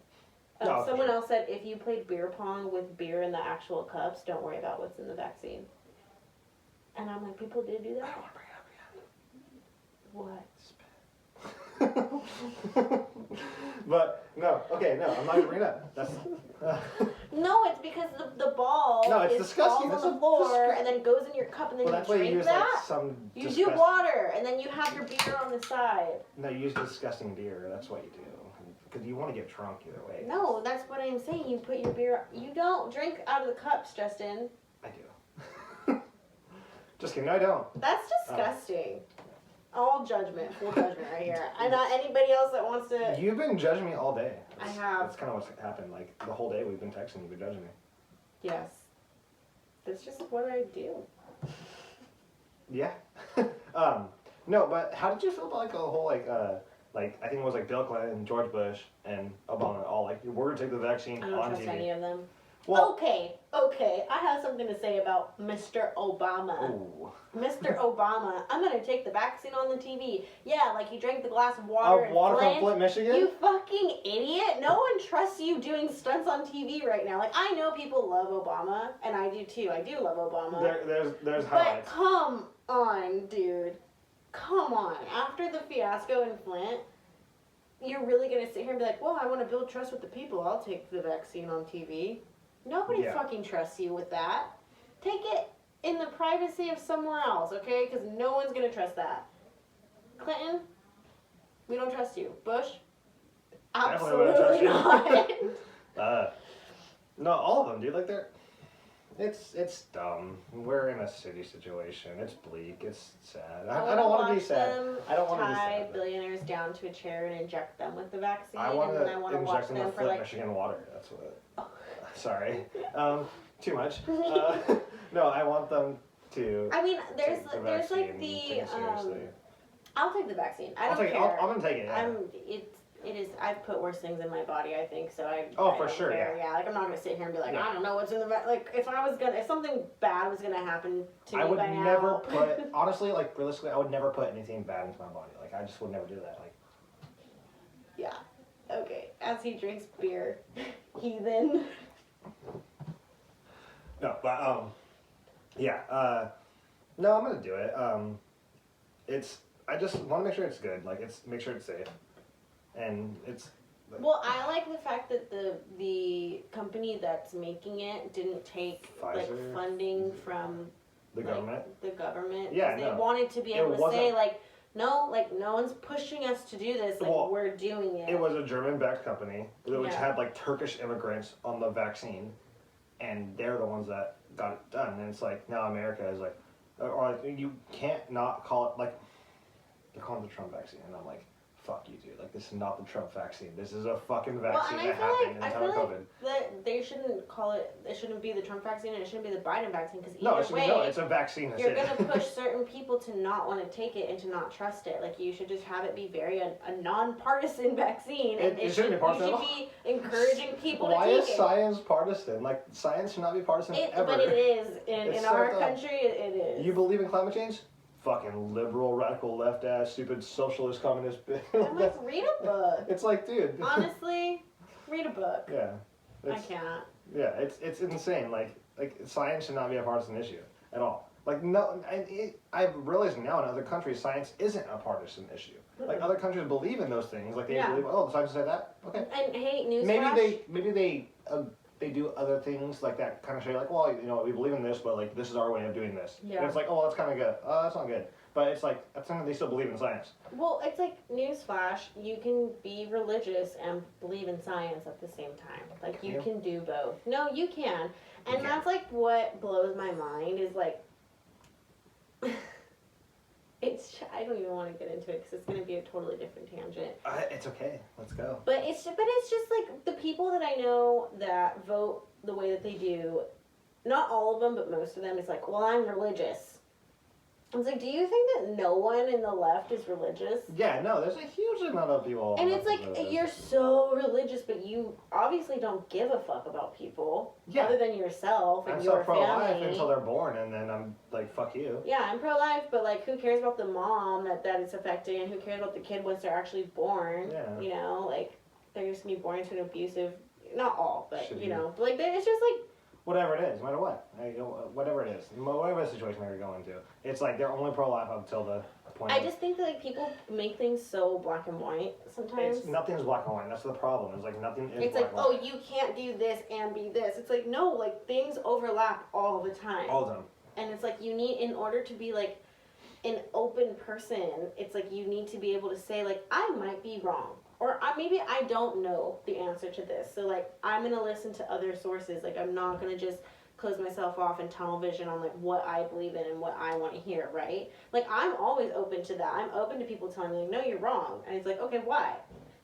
No, for Someone sure. else said if you played beer pong with beer in the actual cups, don't worry about what's in the vaccine. And I'm like, people did do I that? don't want to bring it up What? again. But, no, okay, no, I'm not gonna bring it up. That's... No, it's because the ball No, it's is disgusting. falls That's on the floor disgusting. and then goes in your cup and then well, you that's why you drink use, that. like, some You do disgusting... water and then you have your beer on the side. No, you use disgusting beer. That's what you do. Because you want to get drunk either way. No, that's what I'm saying. You put your beer. You don't drink out of the cups, Justin. I do. Just kidding. No, I don't. That's disgusting. All judgment, full judgment right here. I'm not anybody else that wants to. You've been judging me all day. I have. That's kind of what's happened. Like, the whole day we've been texting, you've been judging me. Yes. That's just what I do. Yeah. No, but how did you feel about, like, the whole, like, I think it was, like, Bill Clinton, George Bush, and Obama all, like, we're gonna take the vaccine I don't on trust TV. any of them. Well, Okay. I have something to say about Mr. Obama. ooh. Mr. Obama, I'm gonna take the vaccine on the TV. Yeah, like he drank the glass of water in Water from Flint. Flint, Michigan? You fucking idiot. No one trusts you doing stunts on TV right now. Like, I know people love Obama, and I do too. I do love Obama. There's but highlights. come on, dude. Come on. After the fiasco in Flint, you're really gonna sit here and be like, well, I want to build trust with the people. I'll take the vaccine on TV. Nobody Yeah. fucking trusts you with that. Take it in the privacy of somewhere else, okay? Because no one's gonna trust that. Clinton, we don't trust you. Bush, Definitely wouldn't trust absolutely you. not. No, all of them, dude. Like, it's dumb. We're in a city situation. It's bleak. It's sad. I don't want to be sad. I don't want to be tie sad. billionaires down to a chair and inject them with the vaccine, I want and then I want to to watch inject them them with for Flint, like. Michigan water. That's what. Sorry. Too much. No, I want them to. I mean, there's take the like vaccine, the take it seriously. I'll take the vaccine. I I'll don't take it. care. I'm gonna take it. Yeah. It is. I've put worse things in my body. I think so. I For don't sure, care. Yeah. Like I'm not gonna sit here and be like, Yeah. I don't know what's in the like. If something bad was gonna happen to I me would by never now. put. Honestly, like realistically, I would never put anything bad into my body. Like I just would never do that. Like. Yeah. Okay. As he drinks beer, heathen. No, but yeah. No, I'm gonna do it. I just want to make sure it's good. Like make sure it's safe, and it's. Well, I like the fact that the company that's making it didn't take like Pfizer? funding from The like, government. The government. Yeah, 'cause no. They wanted to be It able to say wasn't- like, no, one's pushing us to do this. Like Well, we're doing it. It was a German-backed company which Yeah. had like Turkish immigrants on the vaccine, and they're the ones that got it done. And it's like now America is like, or like you can't not call it like they're calling it the Trump vaccine, and I'm like, fuck you, dude. Like this is not the Trump vaccine. This is a fucking vaccine and that happened in I time feel of like COVID. that they shouldn't call it. It shouldn't be the Trump vaccine, and it shouldn't be the Biden vaccine. Because No, either way, it's a vaccine. That's you're it. gonna push certain people to not want to take it and to not trust it. Like you should just have it be a non-partisan vaccine, and It shouldn't be partisan You at should be encouraging people Why to is take it. science partisan? Like science should not be partisan ever. But it is It's in so our dumb. country. It is. You believe in climate change? Fucking liberal, radical, left ass, stupid socialist, communist. I'm like, read a book. It's like, dude. Honestly, read a book. Yeah. I It's, can't. yeah, it's insane. Like science should not be a partisan issue at all. Like no, I've realized now in other countries science isn't a partisan issue. Like other countries believe in those things. Like they Yeah. believe, oh, the scientists say that. Okay. And hey, newsflash. Maybe they do other things like that kind of show you like, well, you know, we believe in this, but like this is our way of doing this. Yeah. And it's like, oh, that's kind of good. Oh, that's not good. But it's like that's something they still believe in science. Well, it's like newsflash. You can be religious and believe in science at the same time. Like you can do both. No, you can. And can. that's like what blows my mind is like I don't even want to get into it because it's going to be a totally different tangent. It's okay. Let's go. But it's just like the people that I know that vote the way that they do, not all of them, but most of them, it's like, well, I'm religious. I was like, do you think that no one in the left is religious? Yeah, no, there's a huge amount of people. And it's like, you're so religious, but you obviously don't give a fuck about people other than yourself and I'm your so pro-life family. until they're born, and then I'm like, fuck you. Yeah, I'm pro-life, but like, who cares about the mom that it's affecting, and who cares about the kid once they're actually born? Yeah. You know, like, they're just gonna be born into an abusive, not all, but Shitty. you know, like, it's just like, Whatever it is, no matter what. Whatever it is. Whatever the situation they're going to. It's like they're only pro-life up until the point. I just think that like people make things so black and white sometimes. Nothing's black and white. That's the problem. It's like nothing is It's black like, and oh, white. you can't do this and be this. It's like, no, like things overlap all the time. All of them. And it's like you need, in order to be like an open person, it's like you need to be able to say like, I might be wrong. Or maybe I don't know the answer to this. So like, I'm going to listen to other sources. Like, I'm not going to just close myself off and tunnel vision on like what I believe in and what I want to hear, right? Like, I'm always open to that. I'm open to people telling me like, no, you're wrong. And it's like, okay, why?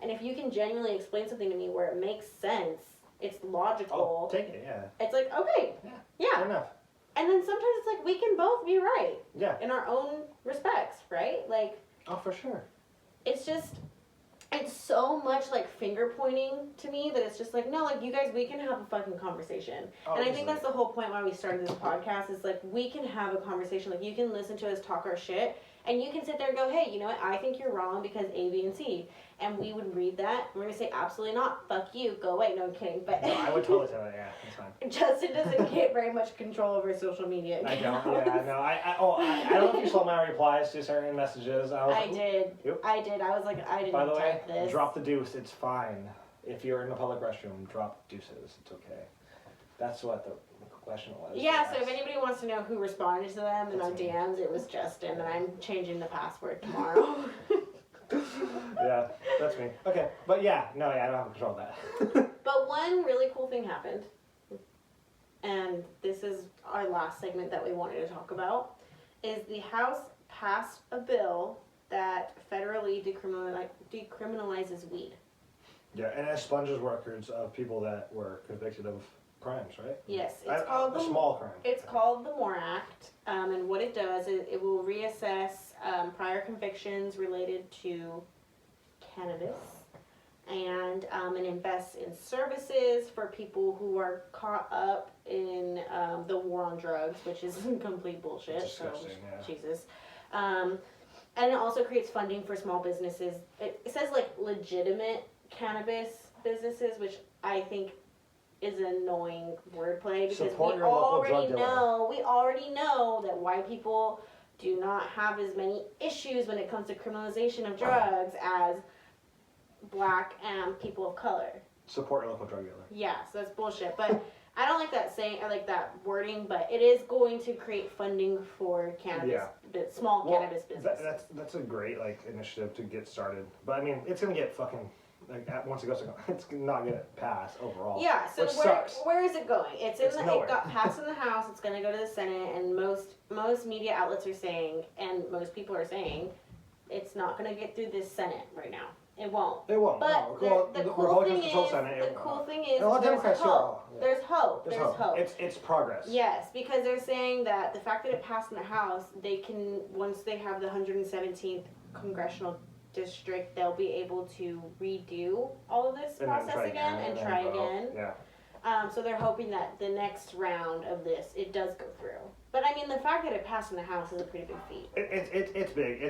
And if you can genuinely explain something to me where it makes sense, it's logical. Take it, yeah. It's like, okay, yeah. Fair enough. And then sometimes it's like, we can both be right. Yeah. In our own respects, right? Like. Oh, for sure. It's just, it's so much like finger pointing to me that it's just like, no, like you guys, we can have a fucking conversation. Oh, and I think that's the whole point why we started this podcast is like, we can have a conversation. Like you can listen to us talk our shit and you can sit there and go, hey, you know what? I think you're wrong because A, B, and C. And we would read that and we're going to say, absolutely not. Fuck you. Go away. No, I'm kidding. But No, I would totally tell it, yeah. That's fine. Justin doesn't get very much control over social media. I don't, yeah, no. I don't know if you saw my replies to certain messages. I did. Yep. I did. I was like, I didn't By the way, type this. drop the deuce. It's fine. If you're in a public restroom, drop deuces. It's okay. That's what the question was. Yeah, so if anybody wants to know who responded to them in our That's me. DMs, it was Justin, and I'm changing the password tomorrow. Yeah, that's me. Okay, but yeah, no, yeah, I don't have control of that. But one really cool thing happened, and this is our last segment that we wanted to talk about, is the House passed a bill that federally decriminalizes weed. Yeah, and it sponges records of people that were convicted of crimes, right? Yes, it's called a small crime. It's called the MORE Act, and what it does is it will reassess prior convictions related to cannabis, and invest in services for people who are caught up in the war on drugs, which is complete bullshit. Disgusting, yeah. Jesus. And it also creates funding for small businesses. It says like legitimate cannabis businesses, which I think is an annoying wordplay because Support your local drug dealer. we already know that white people do not have as many issues when it comes to criminalization of drugs as black and people of color. Support your local drug dealer. Yeah, so that's bullshit. But I don't like that saying, I like that wording, but it is going to create funding for cannabis, small cannabis business. That's a great initiative to get started. But I mean, it's gonna get fucking once it goes, it's not gonna pass overall. Yeah. So where is it going? It got passed in the House. It's gonna go to the Senate, and most media outlets are saying, and most people are saying, it's not gonna get through this Senate right now. It won't. It won't. But no. the cool thing is, there's hope. There's hope. There's hope. It's progress. Yes, because they're saying that the fact that it passed in the House, they can, once they have the 117th congressional district, they'll be able to redo all of this process again and try again. Yeah. So they're hoping that the next round of this, it does go through. But I mean, the fact that it passed in the House is a pretty big feat. It's big.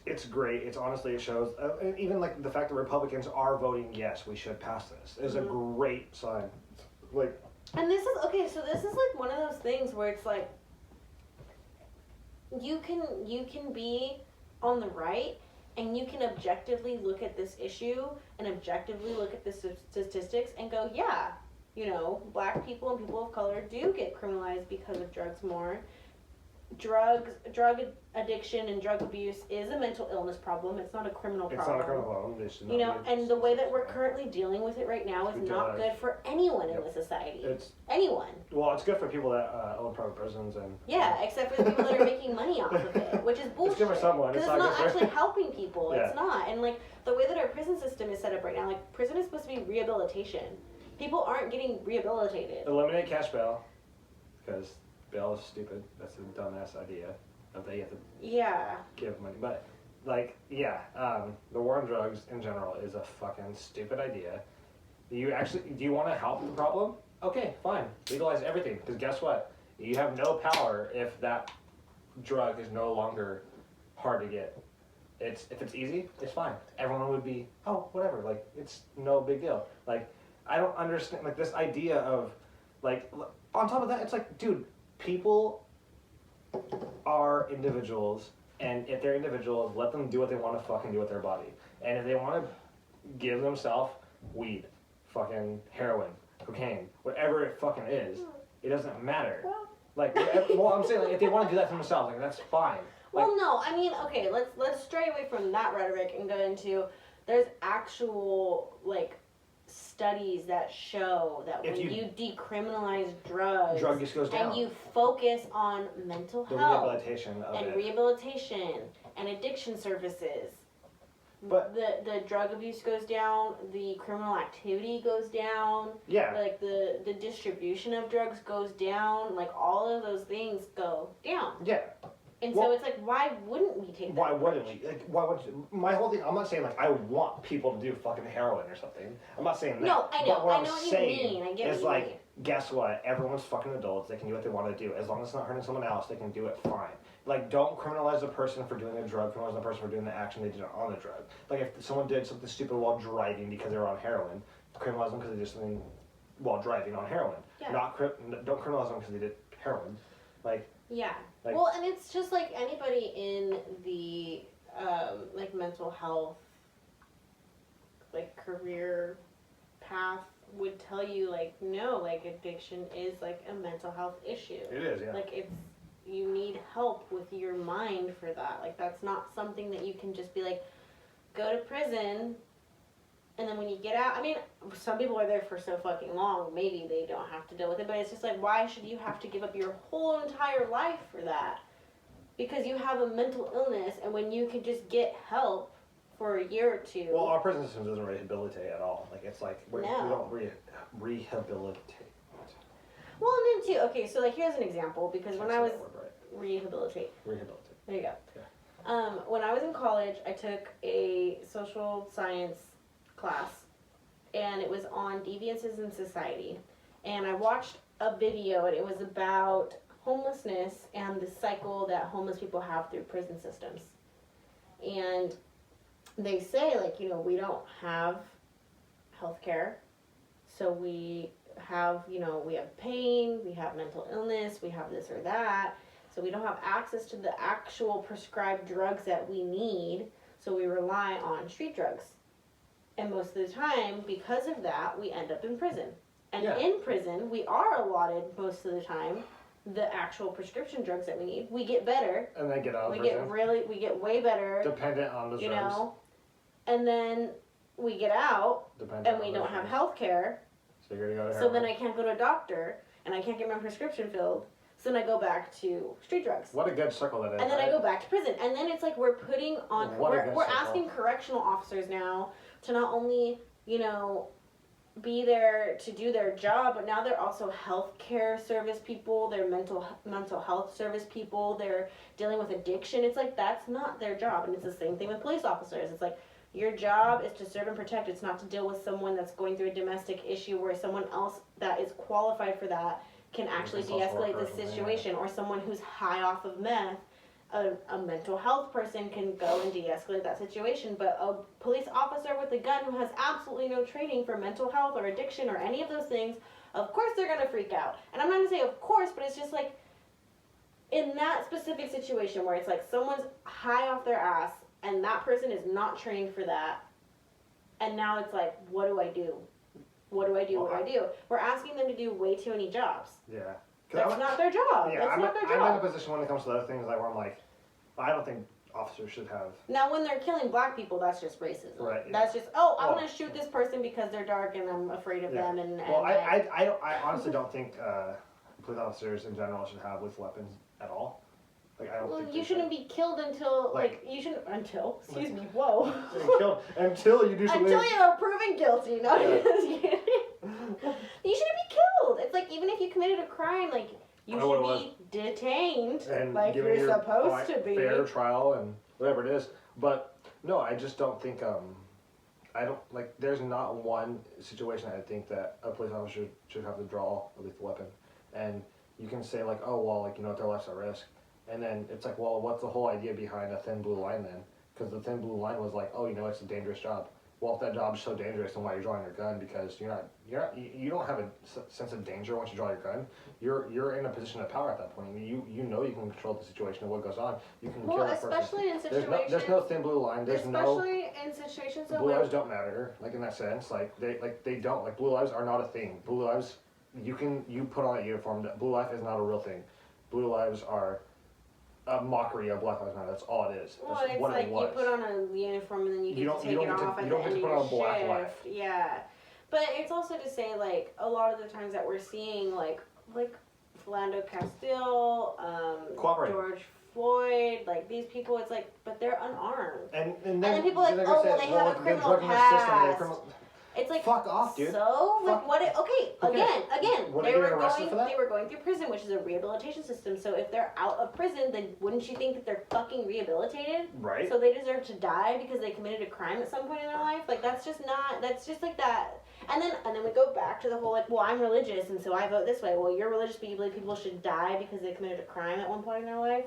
It's great. It's honestly, it shows. And even the fact that Republicans are voting yes, we should pass this is a great sign. And this is okay. So this is like one of those things where it's like you can be on the right and you can objectively look at this issue and objectively look at the statistics and go, yeah. Black people and people of color do get criminalized because of drugs more. drug addiction and drug abuse is a mental illness problem. It's not a criminal problem. It's not a criminal problem. It should not You know, be and the way that we're currently dealing with it right now is not good for anyone in the society. Anyone. Well, it's good for people that own private prisons and. Yeah, except for the people that are making money off of it, which is bullshit. It's good for someone. Because it's not actually helping people. Yeah. It's not. And like the way that our prison system is set up right now, like prison is supposed to be rehabilitation. People aren't getting rehabilitated. Eliminate cash bail, because bail is stupid. That's a dumbass idea. That you have to give money. But, like, the war on drugs in general is a fucking stupid idea. Do you want to help the problem? Okay, fine. Legalize everything. Because guess what? You have no power if that drug is no longer hard to get. If it's easy, it's fine. Everyone would be, oh, whatever. Like, it's no big deal. Like, I don't understand, like, this idea of, like, on top of that, it's like, dude, people are individuals, and if they're individuals, let them do what they want to fucking do with their body. And if they want to give themselves weed, fucking heroin, cocaine, whatever it fucking is, it doesn't matter. Like, I'm saying, like, if they want to do that for themselves, like, that's fine. Like, well, no, I mean, okay, let's stray away from that rhetoric and go into, there's actual, like, studies that show that when you decriminalize drugs, drug use goes down. and you focus on mental health rehabilitation of and it. rehabilitation and addiction services, but the drug abuse goes down, the criminal activity goes down, like the distribution of drugs goes down, like all of those things go down. And so it's like, why wouldn't we take that? Why wouldn't we? Like, why would you? My whole thing, I'm not saying, like, I want people to do fucking heroin or something. I'm not saying that. No, I know. But what I I'm know what saying you mean. I get is, what you like, mean. guess what? Everyone's fucking adults. They can do what they want to do. As long as it's not hurting someone else, they can do it fine. Like, don't criminalize a person for doing a drug, criminalize the person for doing the action they did on the drug. Like, if someone did something stupid while driving because they were on heroin, criminalize them because they did something while driving on heroin. Yeah. Don't criminalize them because they did heroin. Like, well, and it's just like anybody in the like mental health like career path would tell you, like, no, like addiction is like a mental health issue. It is, yeah. Like you need help with your mind for that. Like that's not something that you can just be like, go to prison and then when you get out, I mean, some people are there for so fucking long, maybe they don't have to deal with it, but it's just like, why should you have to give up your whole entire life for that? Because you have a mental illness, and when you can just get help for a year or two. Well, our prison system doesn't rehabilitate at all. Like, it's like, we don't rehabilitate. Well, and then too, okay, so like here's an example, because when I was, rehabilitate. There you go. Yeah. When I was in college, I took a social science class, and it was on deviances in society, and I watched a video, and it was about homelessness and the cycle that homeless people have through prison systems. And they say, like, you know, we don't have health care, so we have, you know, we have pain, we have mental illness, we have this or that, so we don't have access to the actual prescribed drugs that we need, so we rely on street drugs. And most of the time, because of that, we end up in prison. And in prison, we are allotted, most of the time, the actual prescription drugs that we need. We get better. And then get out of prison. We get way better. Dependent on the drugs. You know? And then we get out, and we don't have health care. So you're gonna go to heroin. So then I can't go to a doctor, and I can't get my prescription filled. So then I go back to street drugs. What a good circle that is. And then I go back to prison. And then it's like we're putting on, we're asking correctional officers now to not only, you know, be there to do their job, but now they're also healthcare service people, they're mental health service people, they're dealing with addiction. It's like that's not their job. And it's the same thing with police officers. It's like your job is to serve and protect. It's not to deal with someone that's going through a domestic issue where someone else that is qualified for that can actually de-escalate the situation, or someone who's high off of meth. A mental health person can go and de-escalate that situation, but a police officer with a gun who has absolutely no training for mental health or addiction or any of those things, of course they're going to freak out. And I'm not going to say of course, but it's just like in that specific situation where it's like someone's high off their ass and that person is not trained for that, and now it's like, what do I do? What do I do? What do I do? We're asking them to do way too many jobs. Yeah. That's not their job. Yeah, That's not their I'm in a job. position when it comes to other things like where I'm like, I don't think officers should have. Now, when they're killing black people, that's just racism. Right, yeah. That's just, I want to shoot this person because they're dark and I'm afraid of them. And well, I honestly don't think police officers in general should have lethal weapons at all. Like, I don't think you shouldn't be killed until, you shouldn't, excuse me, whoa. Killed until you do something. Until you are proven guilty. No, just kidding. You shouldn't be killed. It's like, even if you committed a crime, like, you should be detained and like you're supposed to be. Fair trial and whatever it is. But, no, I just don't think, I don't, like, there's not one situation I think that a police officer should have to draw a lethal weapon. And you can say, like, oh, well, like, their life's at risk. And then it's like, well, what's the whole idea behind a thin blue line then? Because the thin blue line was like, oh, it's a dangerous job. Well, if that job is so dangerous, then why are you drawing your gun? Because you don't have a sense of danger once you draw your gun. You're in a position of power at that point. You know you can control the situation and what goes on. You can kill that person. Especially in situations. There's no thin blue line. Especially in situations blue lives don't matter. Like in that sense, they don't. Like blue lives are not a thing. Blue lives, you put on a uniform. Blue life is not a real thing. Blue lives are a mockery of Black Lives Matter. That's all it is. Well, it's like you put on a uniform and then you get to take it off at the end of your shift. Yeah. But it's also to say, like, a lot of the times that we're seeing, like Philando Castile, George Floyd, like, these people, it's like, but they're unarmed. And then people are like, they have a criminal past. It's like, fuck off, dude. So, like, what? Again, they were going through prison, which is a rehabilitation system. So if they're out of prison, then wouldn't you think that they're fucking rehabilitated? Right. So they deserve to die because they committed a crime at some point in their life. Like that's just like that. And then we go back to the whole like, well, I'm religious and so I vote this way. Well, you're religious, but you believe people should die because they committed a crime at one point in their life.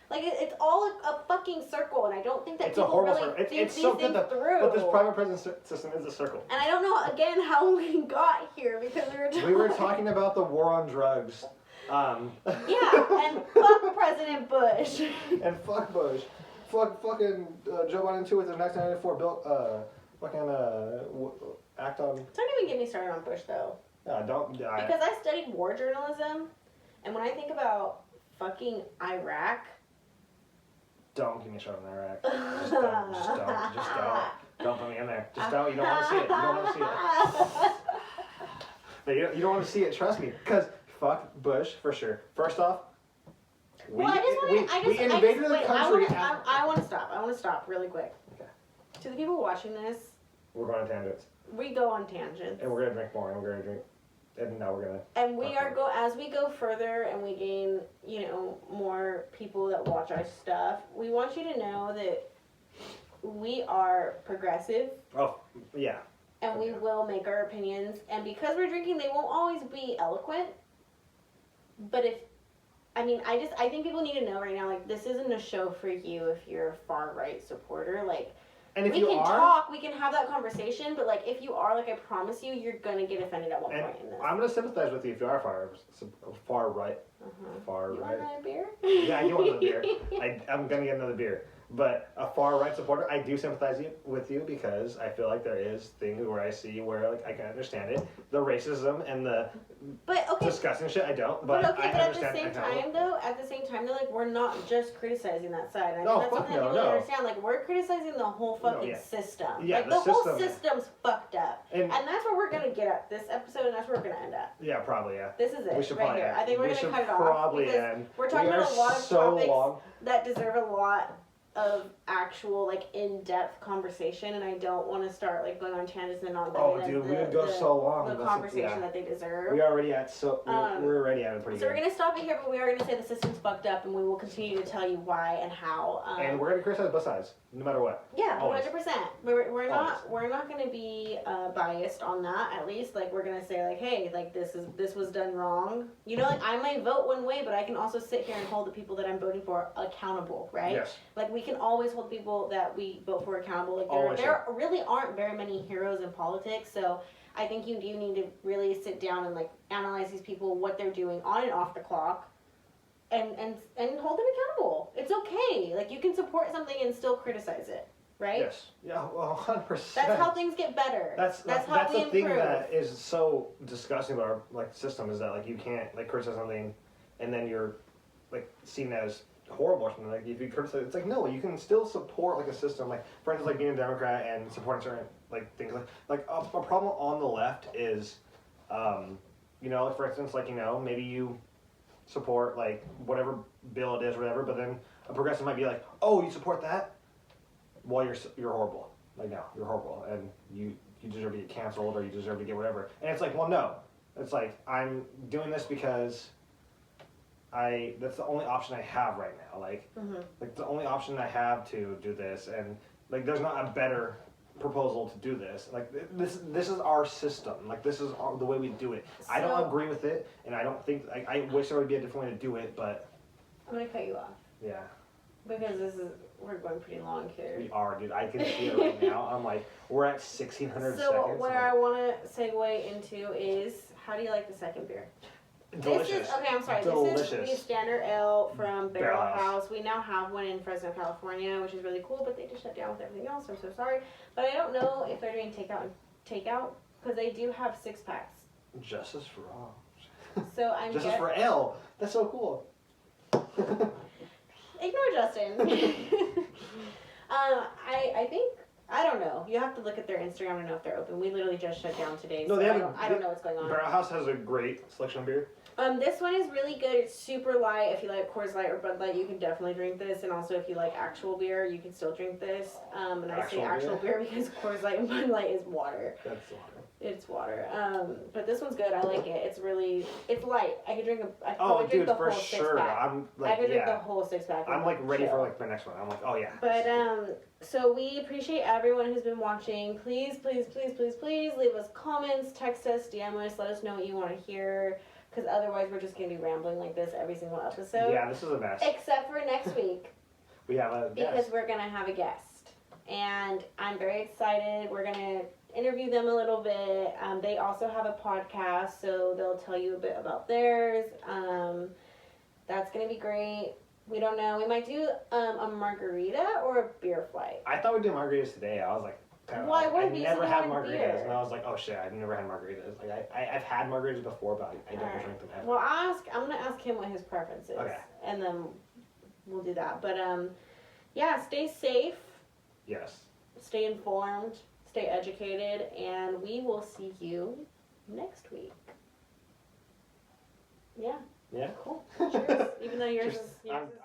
Like, it's all a fucking circle, and I don't think that it's people really think these so things through. But this private prison system is a circle. And I don't know, again, how we got here, because we were talking about the war on drugs. Yeah, and fuck President Bush. And fuck Bush. Fucking Joe Biden, too, with the 1994 bill, act on... Don't even get me started on Bush, though. Because I studied war journalism, and when I think about fucking Iraq... Don't give me a shot on Iraq. Just don't. Don't put me in there. Just don't. You don't want to see it. You don't want to see it. You don't want to see it, trust me. Because fuck Bush, for sure. First off, we invaded the country. I want to stop. I want to stop really quick. Okay. To the people watching this, we're going on tangents. We go on tangents. And we're going to drink more, and we're going to drink. And now we're going to... And as we go further and we gain, more people that watch our stuff, we want you to know that we are progressive. Oh, yeah. And we will make our opinions. And because we're drinking, they won't always be eloquent. But I think people need to know right now, like, this isn't a show for you if you're a far-right supporter. Like, and if we can talk, we can have that conversation, but, like, if you are, like, I promise you, you're going to get offended at one point in this. I'm going to sympathize with you if you are far right. Far you right. Want another beer? Yeah, you want another beer. I'm going to get another beer. But a far-right supporter, I do sympathize with you because I feel like there is things where I see where, like, I can understand it. The racism and the disgusting shit, I don't. But I understand. At the same time, though, like, we're not just criticizing that side. I think that's something that people don't understand. Like, we're criticizing the whole fucking system. Yeah, like, the whole system's fucked up. And that's where we're going to get at this episode, and that's where we're going to end up. Yeah, probably, yeah. This is it, we should right here. I think we're going to cut it off. Probably we're talking about a lot of topics that deserve a lot of actual, like, in-depth conversation, and I don't want to start, like, going on tangents and not letting we would go so long. The conversation that they deserve. We're already at a pretty So we're going to stop it here, but we are going to say the system's fucked up, and we will continue to tell you why and how. And we're going to criticize both sides, no matter what. Yeah, 100%. We're not going to be biased on that, at least. Like, we're going to say, like, hey, like, this was done wrong. Like, I might vote one way, but I can also sit here and hold the people that I'm voting for accountable, right? Yes. Like, we can always hold people that we vote for accountable. Like, there really aren't very many heroes in politics, so I think you do need to really sit down and, like, analyze these people, what they're doing on and off the clock, and hold them accountable. It's okay. Like, you can support something and still criticize it. right? Yes. Yeah. Well, 100%. That's how things get better. That's how we the thing improve. that is so disgusting about our like system is that like you can't like criticize something, and then you're like seen as horrible or something. Like if you criticize, it's like no, you can still support like a system. Like for instance, like being a Democrat and supporting certain like things like a problem on the left is, you know, like for instance, like you know maybe you support like whatever bill it is, or whatever, but then a progressive might be like, oh, you support that? Well, you're horrible. Like no, you're horrible, and you deserve to get canceled, or you deserve to get whatever. And it's like, well, no. It's like I'm doing this because that's the only option I have right now. Like like the only option I have to do this, and like there's not a better proposal to do this. Like this is our system. Like this is the way we do it. I don't agree with it, and I don't think I wish there would be a different way to do it, but I'm gonna cut you off. Yeah. Because we're going pretty long here. We are, dude. I can see it right now. I'm like, we're at 1,600 seconds. So what I want to segue into is, how do you like the second beer? Delicious. This is, okay, I'm sorry. Delicious. This is the Standard Ale from Barrel Barrel House. We now have one in Fresno, California, which is really cool, but they just shut down with everything else. I'm so sorry. But I don't know if they're doing takeout, because they do have 6-packs. Justice for all. So I'm Justice for Ale. That's so cool. Ignore Justin. I think, I don't know. You have to look at their Instagram to know if they're open. We literally just shut down today, No, so they I don't know what's going on. Barrel House has a great selection of beer. This one is really good. It's super light. If you like Coors Light or Bud Light, you can definitely drink this. And also, if you like actual beer, you can still drink this. And I say actual beer because Coors Light and Bud Light is water. That's water. It's water. But this one's good. I like it. It's light. I could drink the whole for six sure. pack. I'm like, I could drink the whole 6-pack. I'm like ready for like the next one. I'm like, oh yeah. But so we appreciate everyone who's been watching. Please, please, please, please, please leave us comments, text us, DM us, let us know what you want to hear. Because otherwise we're just going to be rambling like this every single episode. Yeah, this is a mess. Except for next week. We have a guest. Because we're going to have a guest. And I'm very excited. We're going to interview them a little bit. They also have a podcast, so they'll tell you a bit about theirs. That's going to be great. We don't know. We might do a margarita or a beer flight. I thought we'd do margaritas today. I was like, Why would I we? never had Someone margaritas, beer. and I was like, oh shit, I've never had margaritas. Like I've had margaritas before, but I don't drink them ever. Well, I'm gonna ask him what his preference is, and then we'll do that. But yeah, stay safe. Yes. Stay informed. Stay educated, and we will see you next week. Yeah. Yeah. Cool. Cheers. Even though yours Cheers. is.